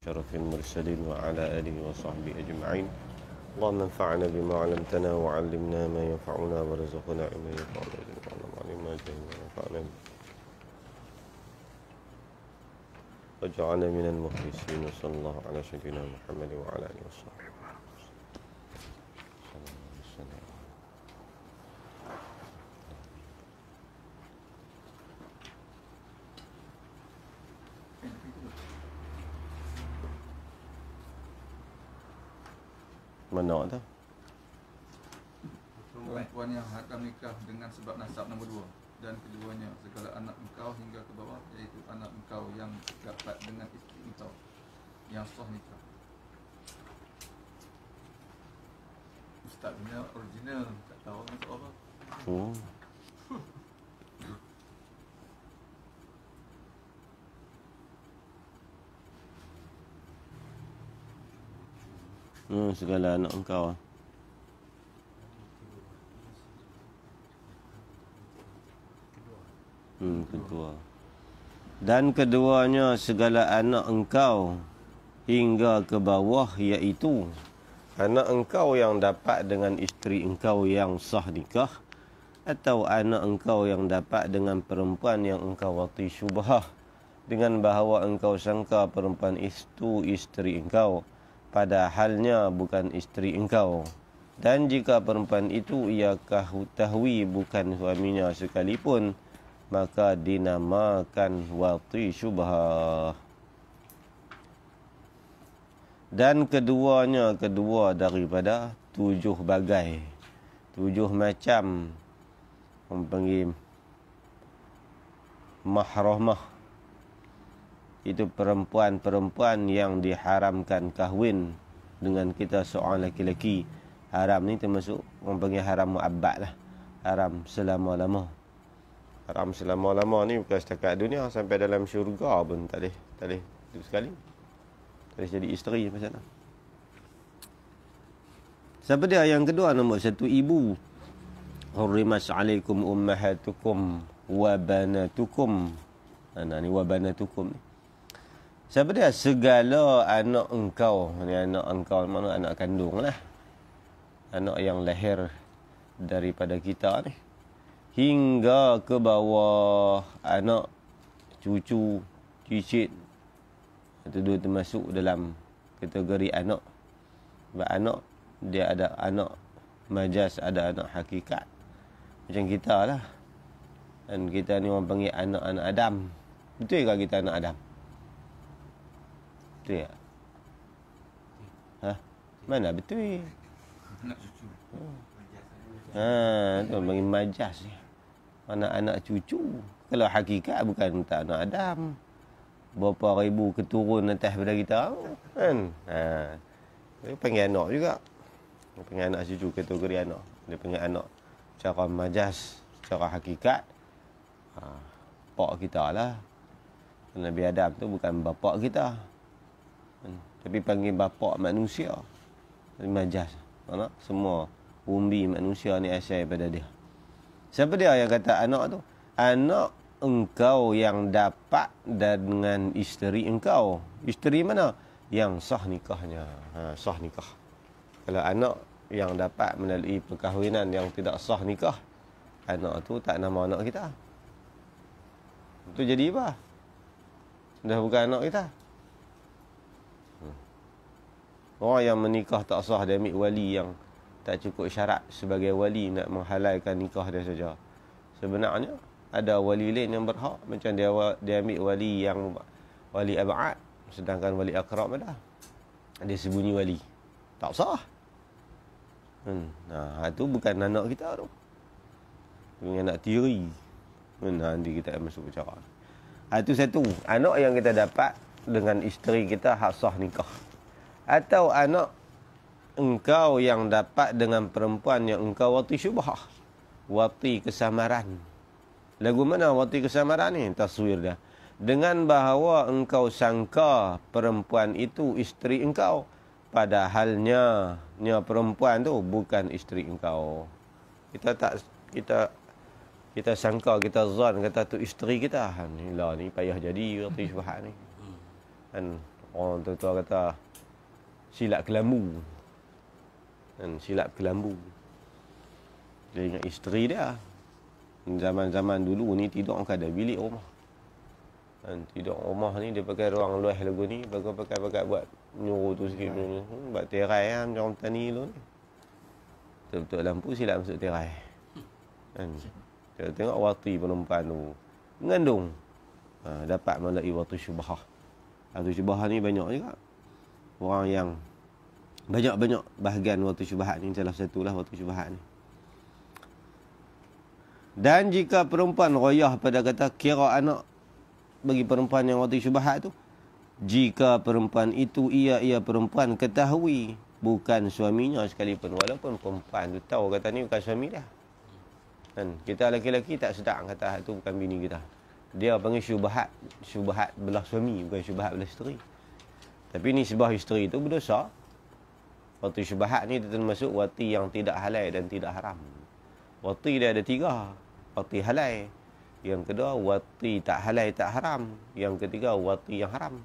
شرف المرسلين وعلى آله وصحبه أجمعين. اللهم انفعنا بما علمتنا وعلمنا ما ينفعنا وارزقنا علما ينفعنا وعلمنا ما جهلنا وانفعنا واجعلنا من المخلصين. وصلى الله على سيدنا محمد وعلى آله وصحبه. Mana tu? Perempuan yang hakam nikah dengan sebab nasab nombor 2, dan keduanya segala anak engkau hingga ke bawah, iaitu anak engkau yang dapat dengan isteri engkau yang sah nikah. Ustaz punya original, tak tahu maksud apa. Segala anak engkau. Kedua. Dan keduanya segala anak engkau hingga ke bawah, iaitu anak engkau yang dapat dengan isteri engkau yang sah nikah, atau anak engkau yang dapat dengan perempuan yang engkau wati syubhah, dengan bahawa engkau sangka perempuan itu isteri engkau, padahalnya bukan isteri engkau. Dan jika perempuan itu ia ketahui bukan suaminya sekalipun, maka dinamakan wati syubhah. Dan keduanya kedua daripada 7 bagai, 7 macam orang panggil mahramah. Itu perempuan-perempuan yang diharamkan kahwin dengan kita seorang lelaki. Haram ni termasuk orang panggil haram mu'abbad lah. Haram selama-lama. Haram selama-lama ni bukan setakat dunia, sampai dalam syurga pun tak boleh itu sekali. Tak boleh jadi isteri macam mana. Siapa dia yang kedua? Nombor 1, ibu. Hurrimat alaikum ummahatukum wa banatukum. Ni wa banatukum ni. Siapa dia? Segala anak engkau. Ni anak engkau mana? Anak kandung lah. Anak yang lahir daripada kita ni. Hingga ke bawah, anak, cucu, cicit. Itu dua termasuk dalam kategori anak. Sebab anak, dia ada anak majas, ada anak hakikat. Macam kita lah. Dan kita ni orang panggil anak-anak Adam. Betul ke kita anak Adam? Betul tak? Mana betul? Anak cucu. Tu orang panggil majas. Anak-anak cucu. Kalau hakikat bukan tak anak Adam. Berapa ribu keturun atas daripada kita kan? Dia panggil anak juga. Dia panggil anak cucu, kategori anak. Dia panggil anak secara majas, secara hakikat. Pak kita lah. Nabi Adam tu bukan bapa kita. Tapi panggil bapa manusia. Majas. Mana? Semua umbi manusia ni asal daripada dia. Siapa dia yang kata anak tu? Anak engkau yang dapat dengan isteri engkau. Isteri mana? Yang sah nikahnya. Sah nikah. Kalau anak yang dapat melalui perkahwinan yang tidak sah nikah, anak tu tak nama anak kita. Itu jadi apa? Dah bukan anak kita. Orang yang menikah tak sah, dia ambil wali yang tak cukup syarat sebagai wali nak menghalalkan nikah dia saja. Sebenarnya ada wali lain yang berhak, macam dia ambil wali yang wali ab'ad, sedangkan wali aqrab ada. Dia sembunyi wali. Tak sah. Itu bukan anak kita tu. Ini anak tiri. Nanti kita masuk bicara. Itu satu. Anak yang kita dapat dengan isteri kita hak sah nikah. Atau anak engkau yang dapat dengan perempuan yang engkau wati syubhah. Wati kesamaran. Lagu mana wati kesamaran ni? Taswir dia. Dengan bahawa engkau sangka perempuan itu isteri engkau, padahalnya perempuan tu bukan isteri engkau. Kita sangka, kita zon kata tu isteri kita. Ni payah jadi wati syubhah ni. Kan Orang tua kata silap kelambu. Dan silap kelambu. Dia ingat isteri dia. Zaman-zaman dulu ni tidur kan ada bilik rumah. Dan tidur rumah ni dia pakai ruang luar lagu ni, pakai buat nyuruh tu sikit buat terai lah, macam orang tani dulu ni. Betul-betul lampu silap masuk terai. Kan? Kita tengok wati perempuan tu mengandung. Dapat melalui wati syubhah. Wati syubhah ni banyak juga. Orang yang banyak-banyak bahagian wati syubhat ni, salah satulah wati syubhat ni. Dan jika perempuan royah pada kata kira anak bagi perempuan yang wati syubhat tu, jika perempuan itu ia perempuan ketahui bukan suaminya sekalipun, walaupun perempuan tu tahu kata ni bukan suami dia. Kan kita lelaki-lelaki tak sedar kata tu bukan bini kita. Dia panggil syubhat belah suami, bukan syubhat belah isteri. Tapi ni sebuah isteri tu berdosa. Wati syubhat ni termasuk wati yang tidak halal dan tidak haram. Wati dia ada 3. Wati halal. Yang kedua wati tak halal tak haram. Yang ketiga wati yang haram.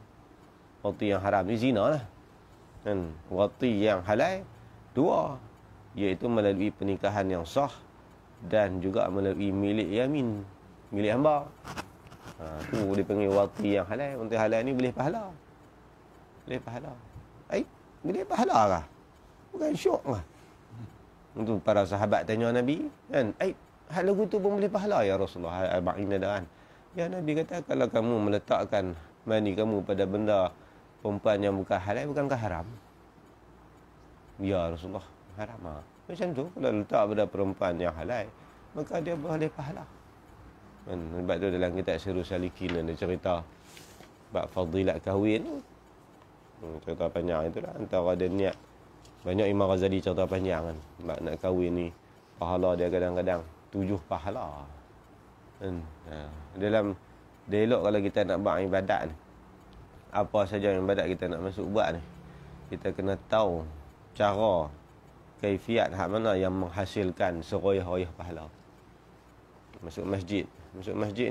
Wati yang haram ni zina lah. Dan wati yang halal 2, iaitu melalui pernikahan yang sah dan juga melalui milik yamin, milik hamba. Tu dia panggil wati yang halal. Wati halal ni boleh pahala. Boleh pahala. Boleh pahala kah? Bukan syok kah? Untuk para sahabat tanya Nabi, kan? Hal lagu tu pun boleh pahala ya Rasulullah. Arba'in kan. Ya Nabi kata kalau kamu meletakkan mani kamu pada benda perempuan yang bukan halal, bukankah haram? Ya Rasulullah, haram. Macam tu, kalau letak pada perempuan yang halal, maka dia boleh pahala. Kan? Sebab tu dalam kitab Sirrus Salikin ada cerita bab fadilat kahwin. Cerita panjang itulah. Antara dia niat. Banyak Imam Ghazali cerita panjang kan. Bab nak kahwin ni, pahala dia kadang-kadang 7 pahala. Kan? Dalam dia elok kalau kita nak buat ibadat ni, apa saja yang ibadat kita nak masuk buat ni, kita kena tahu cara kaifiat hak mana yang menghasilkan seroyah-royah pahala. Masuk masjid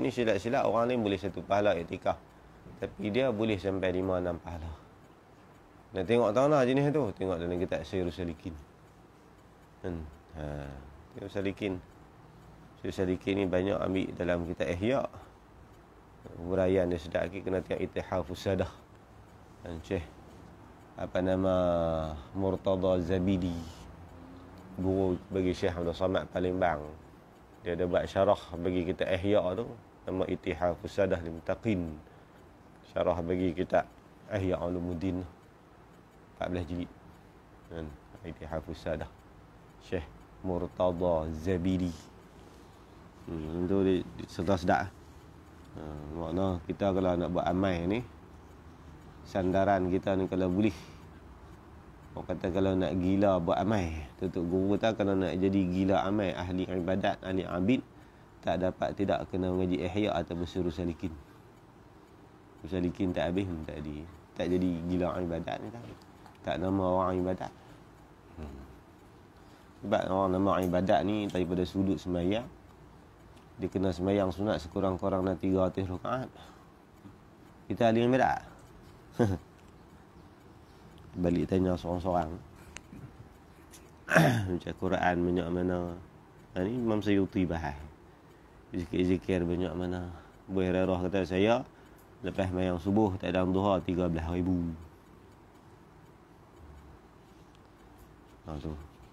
ni silap-silap orang ni boleh 1 pahala iktikaf, tapi dia boleh sampai 5-6 pahala. Nak tengok tahu lah jenis tu, tengok dalam kitab Sirrus Salikin. Kan? Sirrus Salikin ni banyak ambil dalam kitab Ihya. Huraian dia sedap lagi, kena tengok Ittihafus Sadah. Dan Syekh Murtada Zabidi, guru bagi Syekh Abdul Samad Palembang. Dia ada buat syarah bagi kitab Ihya tu, nama Ittihafus Sadah lil Muttaqin. Syarah bagi kitab Ihya Ulumuddin 14 jilid. Dan Ittihafus Sadah Syekh Murtada Zabidi. Itu dia sedap. Makna kita kalau nak buat amal ni, sandaran kita ni kalau boleh, orang kata kalau nak gila buat amal, tutup guru kata kalau nak jadi gila amal, ahli ibadat, ahli abid, tak dapat tidak kena mengaji Ihya atau Sirrus Salikin. Sirrus Salikin tak habis tak jadi gila ibadat ni, tak nama orang ibadat. Sebab orang nama ibadat ni daripada sudut sembahyang, dia kena sembahyang sunat sekurang-kurangnya 300 rakaat. Kita ahli ibadat. Balik tanya seorang-seorang. Macam Quran banyak mana. Ini Imam Sayyuti bahas. Zikir-zikir banyak mana. Abu Hurairah kata saya lepas sembahyang subuh tak ada duha 13,000.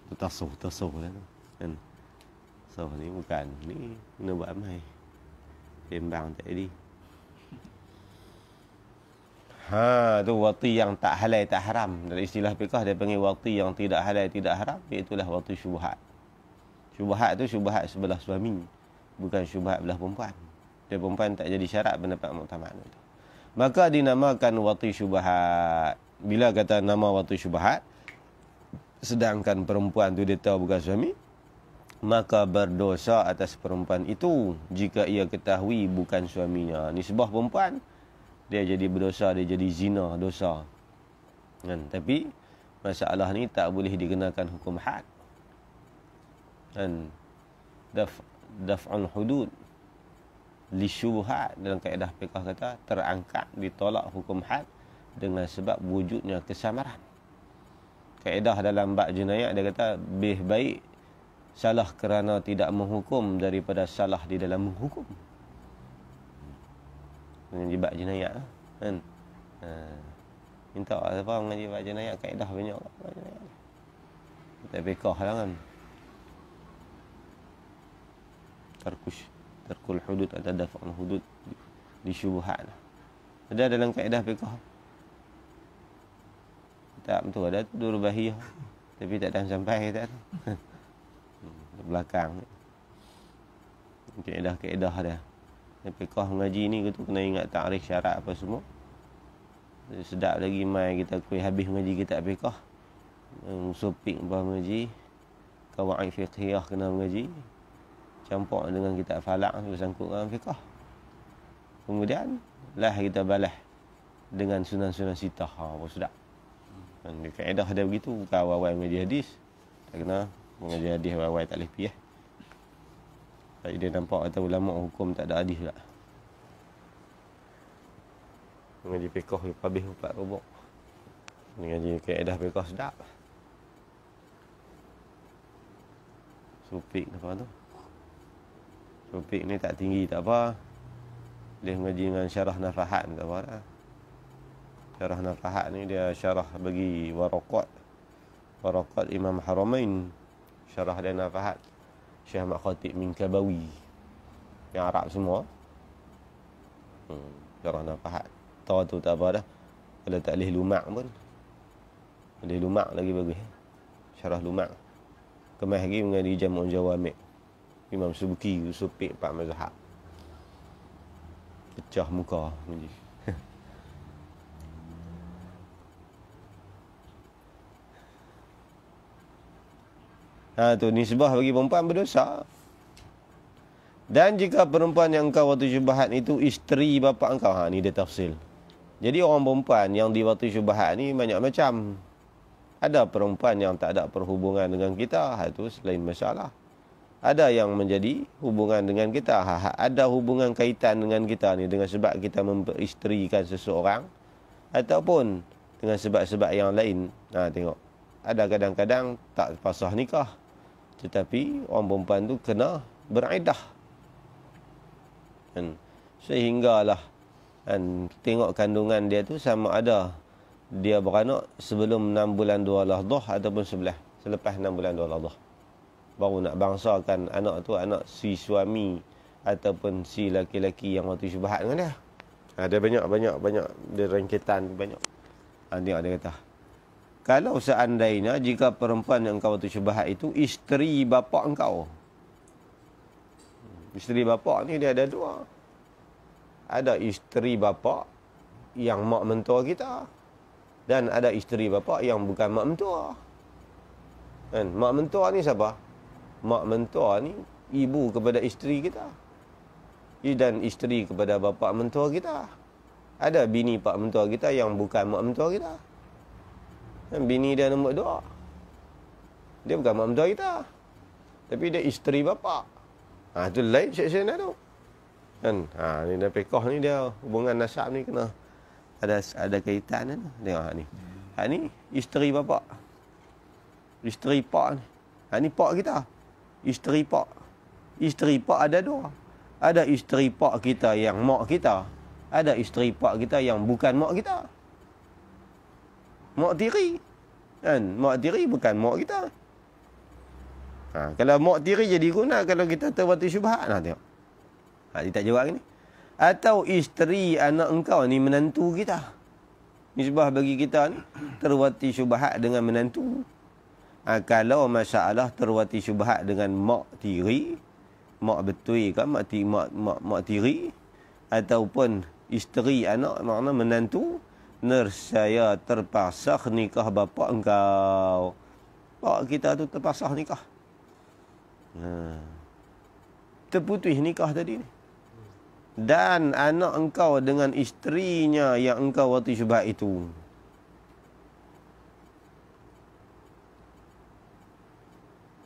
Tu tasawuf lah tu. Kan? So ni bukan ni kena buat amal. Sembang tak jadi. Tu wati yang tak halal tak haram. Dalam istilah fiqh dia panggil wati yang tidak halal tidak haram, iaitu wati syubhat. Syubhat tu syubhat sebelah suami, bukan syubhat belah perempuan. Dia perempuan tak jadi syarat pendapat muktamad itu. Maka dinamakan wati syubhat. Bila kata nama wati syubhat, sedangkan perempuan tu dia tahu bukan suami, maka berdosa atas perempuan itu jika ia ketahui bukan suaminya. Nisbah perempuan, dia jadi berdosa, dia jadi zina, dosa. Kan? Tapi masalah ni tak boleh dikenakan hukum had. Dan daf'ul hudud li syubhat dalam kaedah fiqh kata terangkat, ditolak hukum had dengan sebab wujudnya kesamaran. Kaedah dalam bab jenayat dia kata lebih baik salah kerana tidak menghukum daripada salah di dalam menghukum. Mengaji bab jenayat kan. Minta apa mengaji bab jenayat kaedah banyak bab jenayat. Tak fiqh lah kan. Tarkul hudud atau daf'ul hudud di syubhat. Ada dalam kaedah fiqh. Tak betul ada tu dua bahiyah. Tapi tak dah sampai kita tu. Belakang. Kaedah dia. Fiqh mengaji ni kita kena ingat takrif syarat apa semua. Sedap lagi mai kita kuih habis mengaji kitab fiqh. Musopik bah mengaji. Qawaid fiqhiyah kena mengaji. Campur dengan kitab falak bersangkut dengan fiqh. Kemudian lah kita balas dengan sunan-sunan sitah. Apa sedap. Dan di kaedah dia begitu, bukan awal-awal mengaji hadis. Tak kena mengaji hadis awal-awal tak boleh pergi. Tapi dia nampak kata ulama hukum tak ada hadis tak. Mengaji fiqh habis 4 robok. Mengaji kaedah fiqh sedap. Supik apa tu? Supik ni tak tinggi tak apa. Dia mengaji dengan syarah nafahat tak apa dah. Syarah nafahat ni dia syarah bagi Waraqat Imam Haramain. Syarah dia nafahat Syekh Ahmad Khatib Minkabawi. Yang Arab semua. Syarah nafahat. Tahu tu tak apa dah. Kalau tak boleh lumak pun. Boleh lumak lagi bagus. Syarah lumak. Kemas lagi mengaji Jam'un Jawami'. Imam Subki Supik Pak Mazhab. Pecah muka mengaji. Tu nisbah bagi perempuan berdosa. Dan jika perempuan yang engkau waktu syubhat itu isteri bapa engkau. Ni dia tafsil. Jadi orang perempuan yang di waktu syubhat ni banyak macam. Ada perempuan yang tak ada perhubungan dengan kita. Itu selain masalah. Ada yang menjadi hubungan dengan kita. Ada hubungan kaitan dengan kita ni dengan sebab kita memperisterikan seseorang. Ataupun dengan sebab-sebab yang lain. Tengok. Ada kadang-kadang tak pasah nikah. Tetapi orang perempuan tu kena beriddah. Sehinggalah tengok kandungan dia tu sama ada dia beranak sebelum 6 bulan 2 lahdah ataupun selepas 6 bulan 2 lahdah. Baru nak bangsakan anak tu anak si suami ataupun si laki-laki yang waktu syubhat dengan dia. Ada banyak dia rangkaitan banyak. Tengok dia kata. Kalau seandainya jika perempuan yang engkau waktu syubhat itu isteri bapa engkau. Isteri bapa ni dia ada dua. Ada isteri bapa yang mak mentua kita. Dan ada isteri bapa yang bukan mak mentua. Mak mentua ni siapa? Mak mentua ni ibu kepada isteri kita. Dan isteri kepada bapa mentua kita. Ada bini pak mentua kita yang bukan mak mentua kita. Bini dia nombor 2. Dia bukan mak mentua kita. Tapi dia isteri bapa. Itu lain seksyen tu. Ni dah fiqh ni dia hubungan nasab ni kena ada kaitan ni. Tengok ni. Ni isteri bapa. Isteri pak ni. Ni pak kita. Isteri pak. Isteri pak ada 2. Ada isteri pak kita yang mak kita. Ada isteri pak kita yang bukan mak kita. Mak tiri. Mak tiri bukan mak kita. Kalau mak tiri jadi guna kalau kita terwati syubhat. Tengok. Dia tak jawab ni. Atau isteri anak engkau ni menantu kita. Nisbah bagi kita ni terwati syubhat dengan menantu. Kalau masalah terwati syubhat dengan mak tiri, mak betul ke mak tiri ataupun isteri anak makna menantu, nescaya terpaksa nikah bapa engkau. Pak kita tu terpaksa nikah. Terputus nikah tadi ni. Dan anak engkau dengan isterinya yang engkau waktu syubhat itu.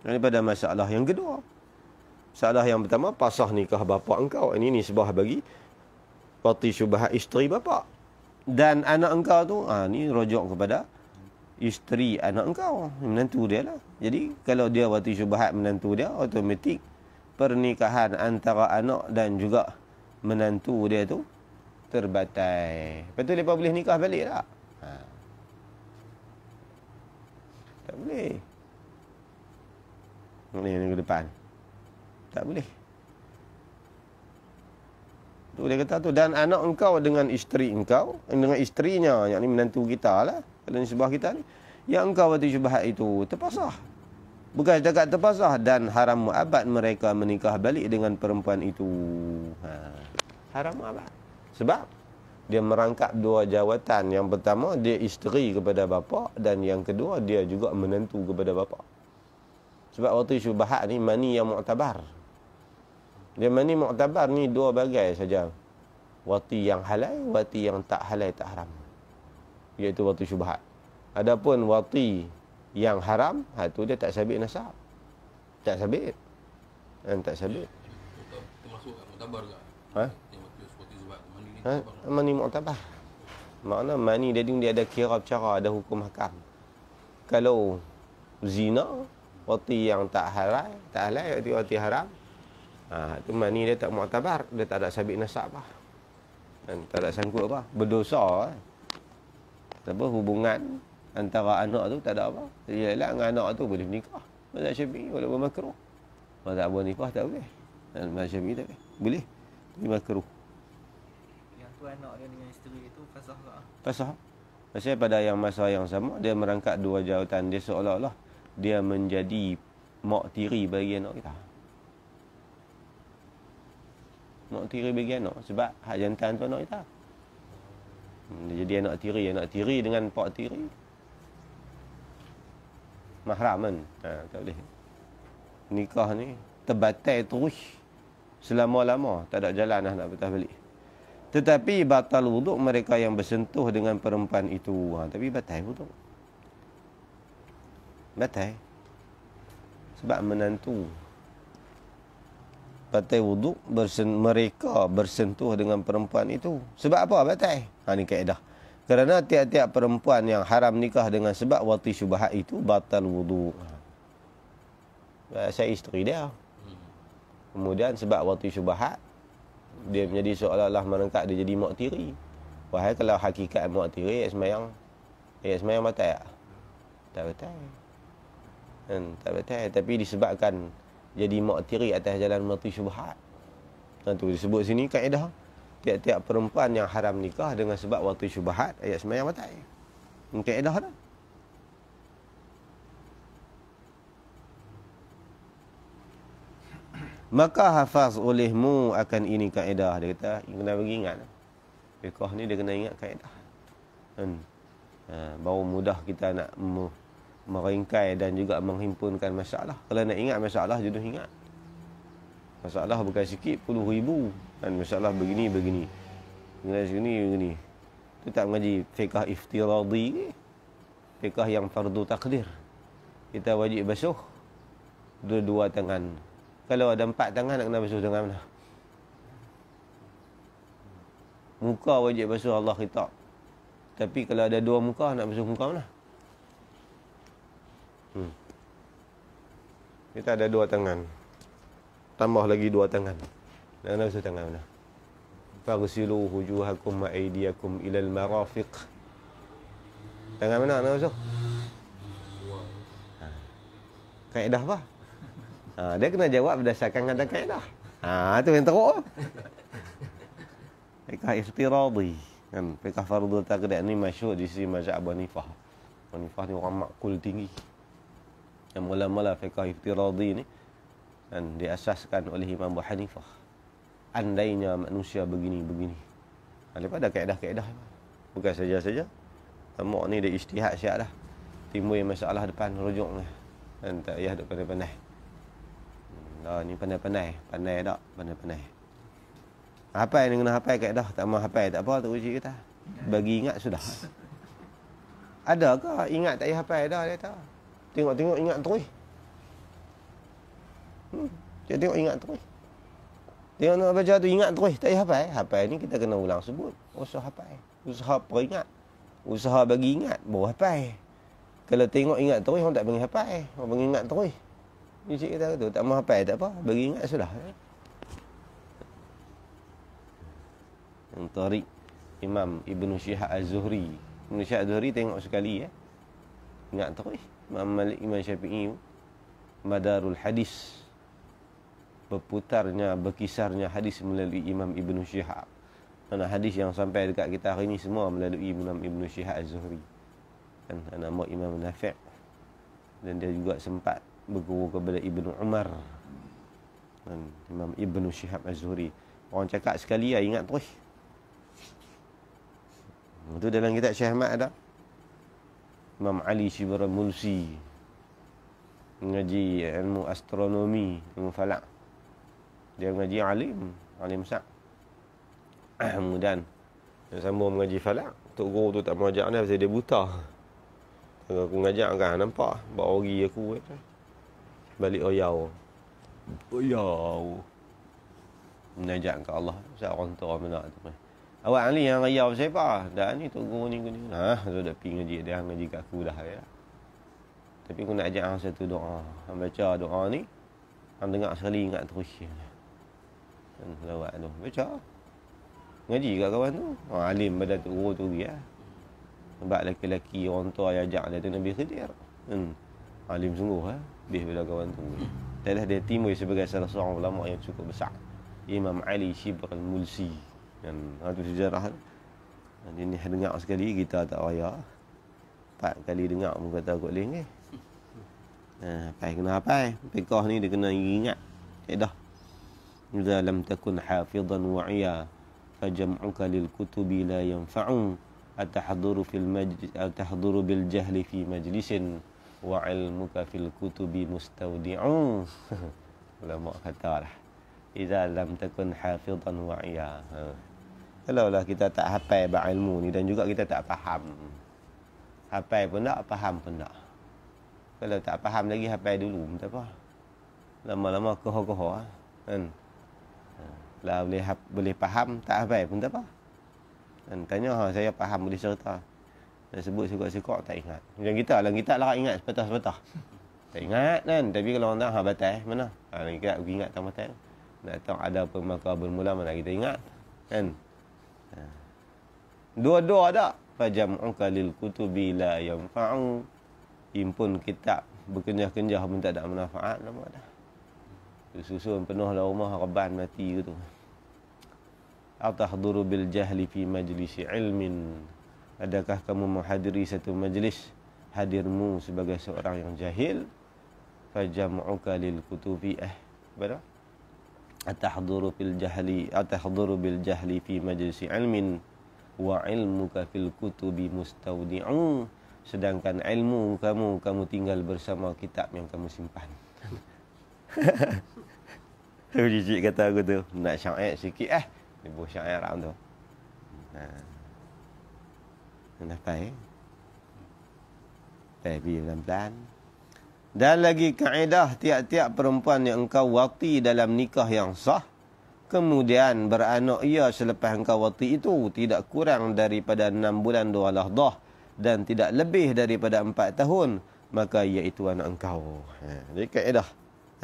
Daripada masalah yang kedua. Masalah yang pertama, pasah nikah bapa engkau. Ini nisbah bagi waktu syubhat isteri bapa. Dan anak engkau tu, ni rujuk kepada isteri anak engkau, menantu dia lah. Jadi kalau dia wati syubhat menantu dia, automatik pernikahan antara anak dan juga menantu dia tu terbatal. Lepas tu mereka boleh nikah balik tak? Tak boleh. Ni ke depan. Tak boleh. Tu dia kata tu. Dan anak engkau dengan isteri engkau, dengan isterinya, yang ni menantu kita lah, kalau ni sebelah kita ni, yang engkau wati syubhat itu terpasah. Bukan setakat terpasah, dan haram mu'abad mereka menikah balik dengan perempuan itu. Haram mu'abad. Sebab dia merangkap dua jawatan. Yang pertama, dia isteri kepada bapa, dan yang kedua, dia juga menantu kepada bapa. Sebab waktu syubhat ni mani yang mu'tabar. Dia mani mu'tabar ni dua bagai saja. Wati yang halal, wati yang tak halal, tak haram. Iaitu wati syubhat. Adapun wati yang haram, tu dia tak sabit nasab. Tak sabit. Tak sabit. Termasuk kat mu'tabar ke? Yang wati syubhat tu mani ni mani mu'tabar. Makna mani dia ada kira cara, ada hukum hakam. Kalau zina, wati yang tak halal, wati haram, tu mani dia tak mu'tabar, dia tak ada sabit nasab lah. Tak ada sangkut apa, berdosa. Apa hubungan antara anak tu tak ada apa. Ialah dengan anak tu boleh menikah. Mazhab Syafi'i walaupun makruh. Mazhab Abu Hanifah tak boleh. Dan mazhab Syafi'i tak boleh. Boleh. Ini makruh. Yang tu anak dia dengan isteri itu fasah ke? Fasah. Pasal pada yang masa yang sama, dia merangkap dua jawatan. Dia seolah-olah dia menjadi mak tiri bagi anak kita. Mak tiri bagi anak. Sebab hak jantan tu anak kita. Dia jadi anak tiri dengan pak tiri. Mahram kan? Tak boleh. Nikah ni terbatal terus selama-lama. Tak ada jalan dah nak patah balik. Tetapi batal wuduk mereka yang bersentuh dengan perempuan itu. Tapi batal wuduk. Batal. Sebab menantu. Batal wuduk mereka bersentuh dengan perempuan itu. Sebab apa batal? Ni kaedah. Kerana tiap-tiap perempuan yang haram nikah dengan sebab wati syubhat itu batal wuduk. Saya isteri dia. Kemudian sebab wati syubhat, dia menjadi seolah-olah merangkap dia jadi mak tiri. Wahai kalau hakikat mak tiri, ayat semayang batal tak? Tak batal. Tak batal. Tapi disebabkan jadi mak tiri atas jalan wati syubhat. Itu disebut sini kaedah. Tiap-tiap perempuan yang haram nikah dengan sebab wati syubhat, ayat semayang batal. Kaedah dah. Maka hafaz olehmu akan ini kaedah. Dia kata, kena bagi ingat. Fiqh ni dia kena ingat kaedah. Baru mudah kita nak meringkai dan juga menghimpunkan masalah. Kalau nak ingat masalah, jodoh ingat. Masalah bukan sikit, puluh ribu. Masalah begini. Begini. Itu tak mengaji fiqh iftiradi. Fiqh yang fardu takdir. Kita wajib basuh dua-dua tangan. Kalau ada 4 tangan, nak kena basuh tangan mana? Muka wajib basuh Allah khitab. Tapi kalau ada 2 muka, nak basuh muka mana? Kita ada 2 tangan. Tambah lagi 2 tangan. Nak kena basuh tangan mana? Faghsilu wujuhakum wa aydiyakum ilal marafiq. Tangan mana nak basuh? Kaedah apa? Dia kena jawab berdasarkan ada kaedah. Itu yang teruk. Fiqh iftiradi. Fiqh fardu taqdir ni masyhur di sisi mazhab Abu Hanifah. Abu Hanifah ni orang makul tinggi. Yang mula-mula fiqh iftiradi ni diasaskan oleh Imam Abu Hanifah. Andainya manusia begini. Lepas ada kaedah-kaedah. Bukan saja-saja. Tamak ni dia ijtihad syiah dah. Timbul masalah depan rujuk ni. Tak payah duk pandai-pandai. Ni pandai-pandai. Pandai tak? Pandai-pandai. Hafal ni kena hafal kaedah. Tak mahu hafal tak apa, tu uji kita. Bagi ingat sudah. Ada ke ingat tak payah hafal dah dia tak? Tengok-tengok ingat terus. Tengok ingat terus. Tengok nak baca tu ingat terus. Tak payah hafal. Hafal ni kita kena ulang sebut. Usah hafal. Usaha peringat. Usaha bagi ingat, baru hafal. Kalau tengok ingat terus, orang tak panggil hafal. Orang panggil ingat terus. Ni cik kata tu, tak mahu hafal tak apa. Bagi ingat sudah. Yang tarik Imam Ibn Syihab Az-Zuhri. Ibn Syihab Az-Zuhri tengok sekali ingat terus. Imam Malik, Imam Syafi'i, madarul hadis, berputarnya, berkisarnya hadis melalui Imam Ibn Syihab. Mana hadis yang sampai dekat kita hari ini semua melalui Imam Ibn Syihab Az-Zuhri. Kan nama Imam Nafi'. Dan dia juga sempat berguru kepada Ibn Umar. Dan Imam Ibn Syihab Az-Zuhri. Orang cakap sekali ingat terus. Itu dalam kitab Syekh Ahmad ada. Imam Ali Shibr al-Mulsi mengaji ilmu astronomi, ilmu falak. Dia mengaji alim syak. Kemudian dia sambung mengaji falak. Tok guru tu tak mau ajak dia pasal dia buta. Kalau aku ngajak kan nampak bawa ori aku balik oyau. Menajak ke Allah. Pasal orang tua mana tu. Awak Ali yang raya siapa? Dah ni tok guru ni. So dah pergi ngaji dia ngaji kat aku dah ya. Tapi aku nak ajak hang satu doa. Hang baca doa ni, hang dengar sekali ingat terus. Kan lawak tu. Baca. Ngaji kat kawan tu. Alim pada tok guru tu dia. Sebab lelaki orang tua yang ajak dia tu Nabi Khidir. Alim sungguh lebih pada kawan tu. Telah dia timbul sebagai salah seorang ulama yang cukup besar. Imam Ali Shibr al-Mulsi. Dan itu sejarah. Dan ini dengar sekali, kita tak raya. 4 kali dengar pun kata kot leh. Kena apa? Fiqah ni dia kena ingat. Tak dah. Idza lam takun hafizan wa'iya fajam'uka lil kutubi la yanfa'u atahduru bil jahli fi majlisin wa ilmuka fil kutubi mustawdi'u. Ulama katalah idza lam takun hafizan wa'iya. Kalaulah kita tak hafal berilmu ni dan juga kita tak faham. Hafal pun tak, faham pun tak. Kalau tak faham lagi hafal dulu, tak apa. Lama-lama koho-koho kan. Lah boleh faham, tak hafal pun tak apa. Kan tanya saya faham boleh serta. Dan sebut sekok-sekok tak ingat. Macam kita lah ingat sepatah-sepatah. Tak ingat kan, tapi kalau orang tak batal mana? Kita ingat tak batal. Nak tahu ada apa maka bermula mana kita ingat kan. Dua-dua ada. Fajam'uka lil kutubi la yanfa'u. Impun kitab berkenjah-kenjah pun tak ada manfaat lama dah. Susun penuhlah rumah reban mati gitu. Atahduru bil jahli fi majlisi ilmin. Adakah kamu menghadiri satu majlis hadirmu sebagai seorang yang jahil? Fajam'uka lil kutubi berapa? Atahduru bil jahli fi majlisi ilmin wa ilmuka fil kutubi mustawdi'u. Sedangkan ilmu kamu tinggal bersama kitab yang kamu simpan. Cik kata aku tu nak syair sikit dia buat syair orang tu. Kenapa tapi pelan-pelan. Dan lagi kaedah tiap-tiap perempuan yang engkau wati dalam nikah yang sah, kemudian beranak ia selepas engkau wati itu, tidak kurang daripada 6 bulan 2 lahdah dan tidak lebih daripada 4 tahun, maka iaitu anak engkau. Jadi kaedah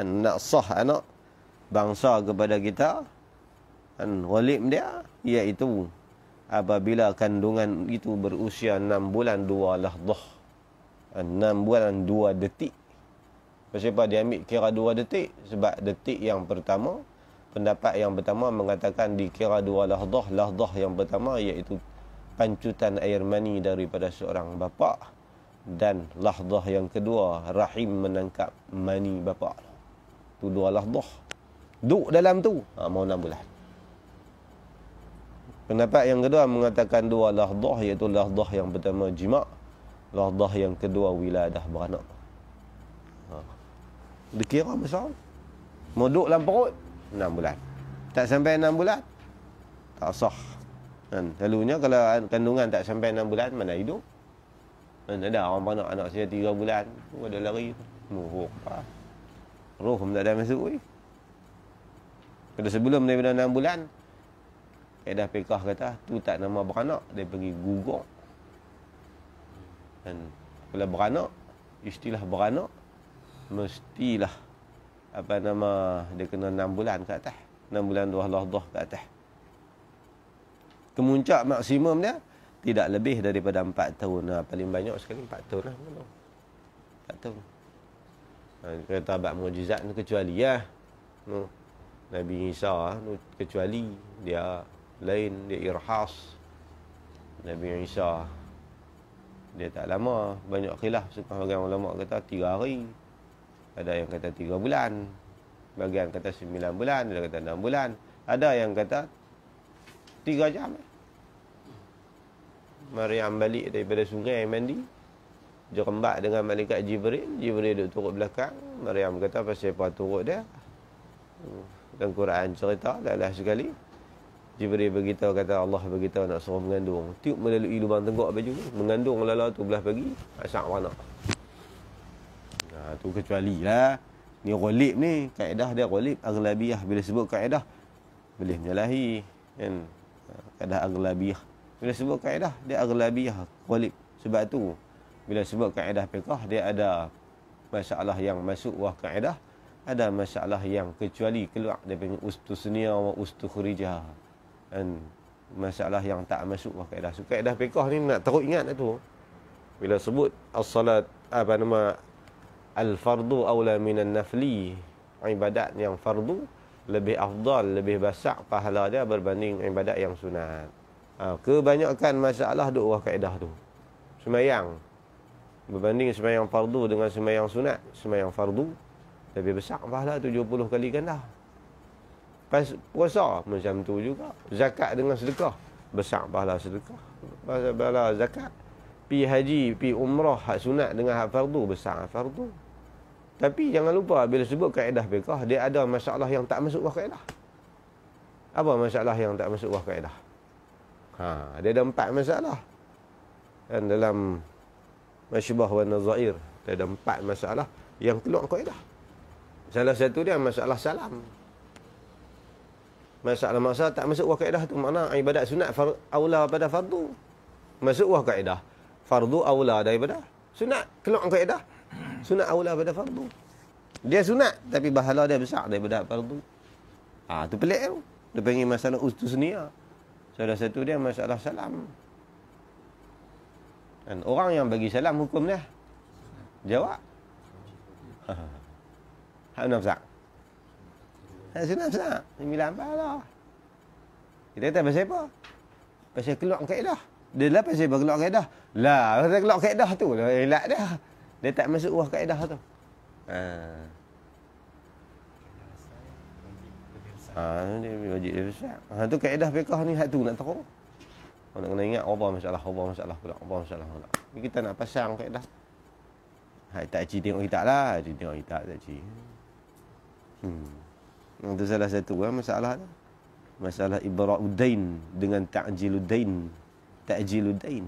nak sah anak bangsa kepada kita, ghalib dia, iaitu apabila kandungan itu berusia 6 bulan 2 lahdah. 6 bulan 2 detik. Kenapa dia ambil kira 2 detik? Sebab detik yang pertama, pendapat yang pertama mengatakan dikira 2 lahdah. Lahdah yang pertama iaitu pancutan air mani daripada seorang bapa. Dan lahdah yang kedua, rahim menangkap mani bapa. Itu 2 lahdah. Duk dalam tu, mau 6 bulan. Pendapat yang kedua mengatakan 2 lahdah, iaitu lahdah yang pertama jima'. Lahdah yang kedua wiladah beranak. Dikira besar. Moduk dalam perut 6 bulan. Tak sampai 6 bulan tak sah. Kan selalunya kalau kandungan tak sampai 6 bulan mana hidup. Kan ada orang beranak anak saya 3 bulan, ada lari. Muhuk apa? Roh pun tak ada masuk. Kalau sebelum daripada 6 bulan Kaedah fiqh kata tu tak nama beranak, dia pergi gugur. Dan kalau beranak, istilah beranak mestilah apa nama, dia kena 6 bulan ke atas. 6 bulan 2 lahdah ke atas. Kemuncak maksimum dia tidak lebih daripada 4 tahun. Nah, paling banyak sekali 4 tahun lah. 4 tahun. Kata abad mukjizat ni kecuali ya. Nabi Isa kecuali dia lain, dia irhas. Nabi Isa dia tak lama, banyak khilaf. Sebahagian ulama kata 3 hari. Ada yang kata 3 bulan. Bagian kata 9 bulan, ada kata 6 bulan. Ada yang kata 3 jam. Maryam balik daripada sungai mandi, jerembak dengan malaikat Jibril. Jibril duduk turut belakang. Maryam kata pasal apa turut dia. Dan Quran cerita lalah sekali. Jibril beritahu, kata Allah beritahu nak suruh mengandung. Tiup melalui lubang tenggok baju ni, mengandung lala tu belah pagi, asak anak. Nah, tu kecuali lah. Ni ghalib ni, kaedah dia ghalib, aghlabiyah. Bila sebut kaedah boleh menyalahi kan. Kaedah aghlabiyah. Bila sebut kaedah dia aghlabiyah, ghalib. Sebab tu bila sebut kaedah fiqh dia ada masalah yang masuk wah kaedah, ada masalah yang kecuali keluar daripada ustusniya wa ustukhrijah. Dan masalah yang tak masuk wah kaedah. So kaedah fiqh ni nak terus ingat tu. Bila sebut as-salat apa nama al-fardu aula minan nafli, ibadat yang fardu lebih afdal, lebih besar pahala dia berbanding ibadat yang sunat. Kebanyakan masalah duk wah kaedah tu. Semayang berbanding semayang fardu dengan semayang sunat, semayang fardu lebih besar pahala 70 kali ganda. Pas puasa macam tu juga. Zakat dengan sedekah besar pahala sedekah, pahala zakat. Pi haji, pi umrah hak sunat dengan hak fardu besar fardu. Tapi jangan lupa bila sebut kaedah fiqh dia ada masalah yang tak masuk wah kaedah. Apa masalah yang tak masuk wah kaedah? Dia ada 4 masalah. Dan dalam Masybah wa Nazair dia ada 4 masalah yang keluar kaedah. Salah satu dia masalah salam. Masalah tak masuk wah kaedah tu makna ibadat sunat aula pada fardu. Masuk wah kaedah. Fardu aula daripada sunat. Keluar kaedah. Sunat aula pada fardu. Dia sunat tapi pahala dia besar daripada fardu. Tu pelik tu. Dia panggil masalah ustusniya. Salah satu dia masalah salam. Dan orang yang bagi salam hukum dia jawab. Hak nafsak. Sunat besar. 9 pahala. Kita kata pasal apa? Pasal keluar kaedah. Dia lah pasal keluar kaedah. Lah, pasal keluar kaedah tu lah elak dia. Dia tak masuk wah kaedah tu. Dia wajib dia besar. Tu kaedah fiqh ni hak tu nak tahu. Nak kena ingat apa masalah pula. Apa masalah pula. Kita nak pasang kaedah. Tak cik tengok kitab lah. Cik tengok kitab tak cik. Itu salah satu masalah tu. Masalah ibra'udain dengan ta'jiludain. Ta'jiludain.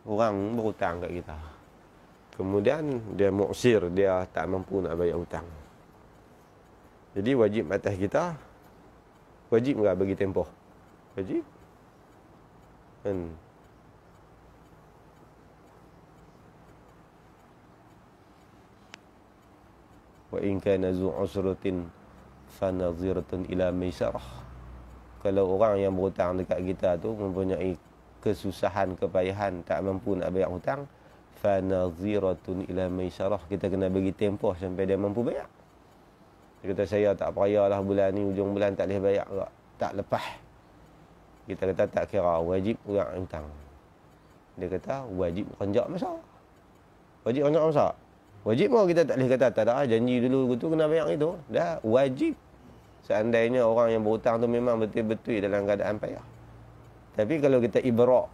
Orang berhutang kat kita. Kemudian dia muksir, dia tak mampu nak bayar hutang. Jadi wajib atas kita, wajib enggak bagi tempoh? Wajib. Kan? Wa in kana zu usratin fanadhiratun ila maisarah. Kalau orang yang berhutang dekat kita tu mempunyai kesusahan, kepayahan, tak mampu nak bayar hutang, fanadhiratun ila maisarah, kita kena bagi tempoh sampai dia mampu bayar. Dia kata saya tak payahlah bulan ni, ujung bulan tak boleh bayar juga, tak lepas. Kita kata tak kira, wajib orang hutang. Dia kata wajib renjak masa. Wajib renjak masa. Wajib mau kita tak boleh kata tak ada janji dulu tu kena bayar itu. Dah wajib. Seandainya orang yang berhutang tu memang betul-betul dalam keadaan payah. Tapi kalau kita ibrak,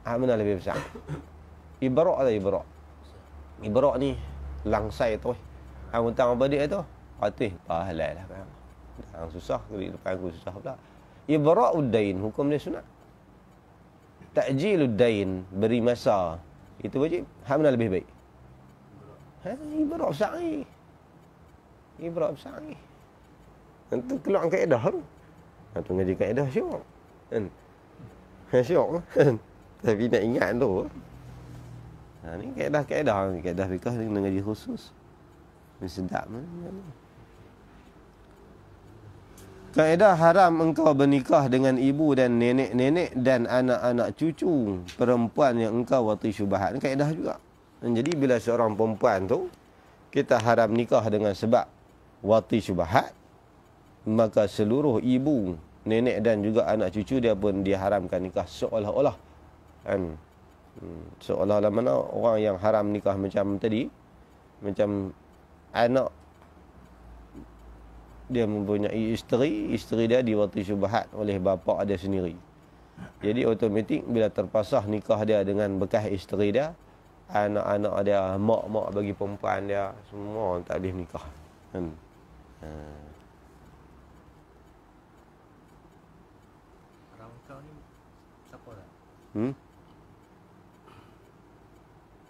mana lebih besar? Ibrak atau ibrak? Ibrak ni langsai tu. Hang hutang apa dia tu? Patih, halal lah kan. Hang susah, kali depan aku susah pula. Ibra'udain, hukum dia sunat. Ta'jiludain, beri masa, itu wajib. Hang mana lebih baik? Ibrak besar ni. Ibrak besar ni. Tentu keluar kaedah tu. Tu ngaji kaedah syok. Kan? Syok kan. Tapi nak ingat tu. Ni kaedah fikah ni ngaji khusus. Ni sedap ni. Kaedah haram engkau bernikah dengan ibu dan nenek-nenek dan anak-anak cucu perempuan yang engkau wati syubhat. Ni kaedah juga. Dan jadi bila seorang perempuan tu kita haram nikah dengan sebab wati syubhat, maka seluruh ibu, nenek dan juga anak cucu dia pun diharamkan nikah seolah-olah. Kan? Seolah-olah mana orang yang haram nikah macam tadi, macam anak dia mempunyai isteri dia diwati syubhat oleh bapa dia sendiri. Jadi automatik bila terpasah nikah dia dengan bekas isteri dia, anak-anak dia, mak-mak bagi perempuan dia, semua tak boleh nikah. Kan? Haram kau ni siapa tak?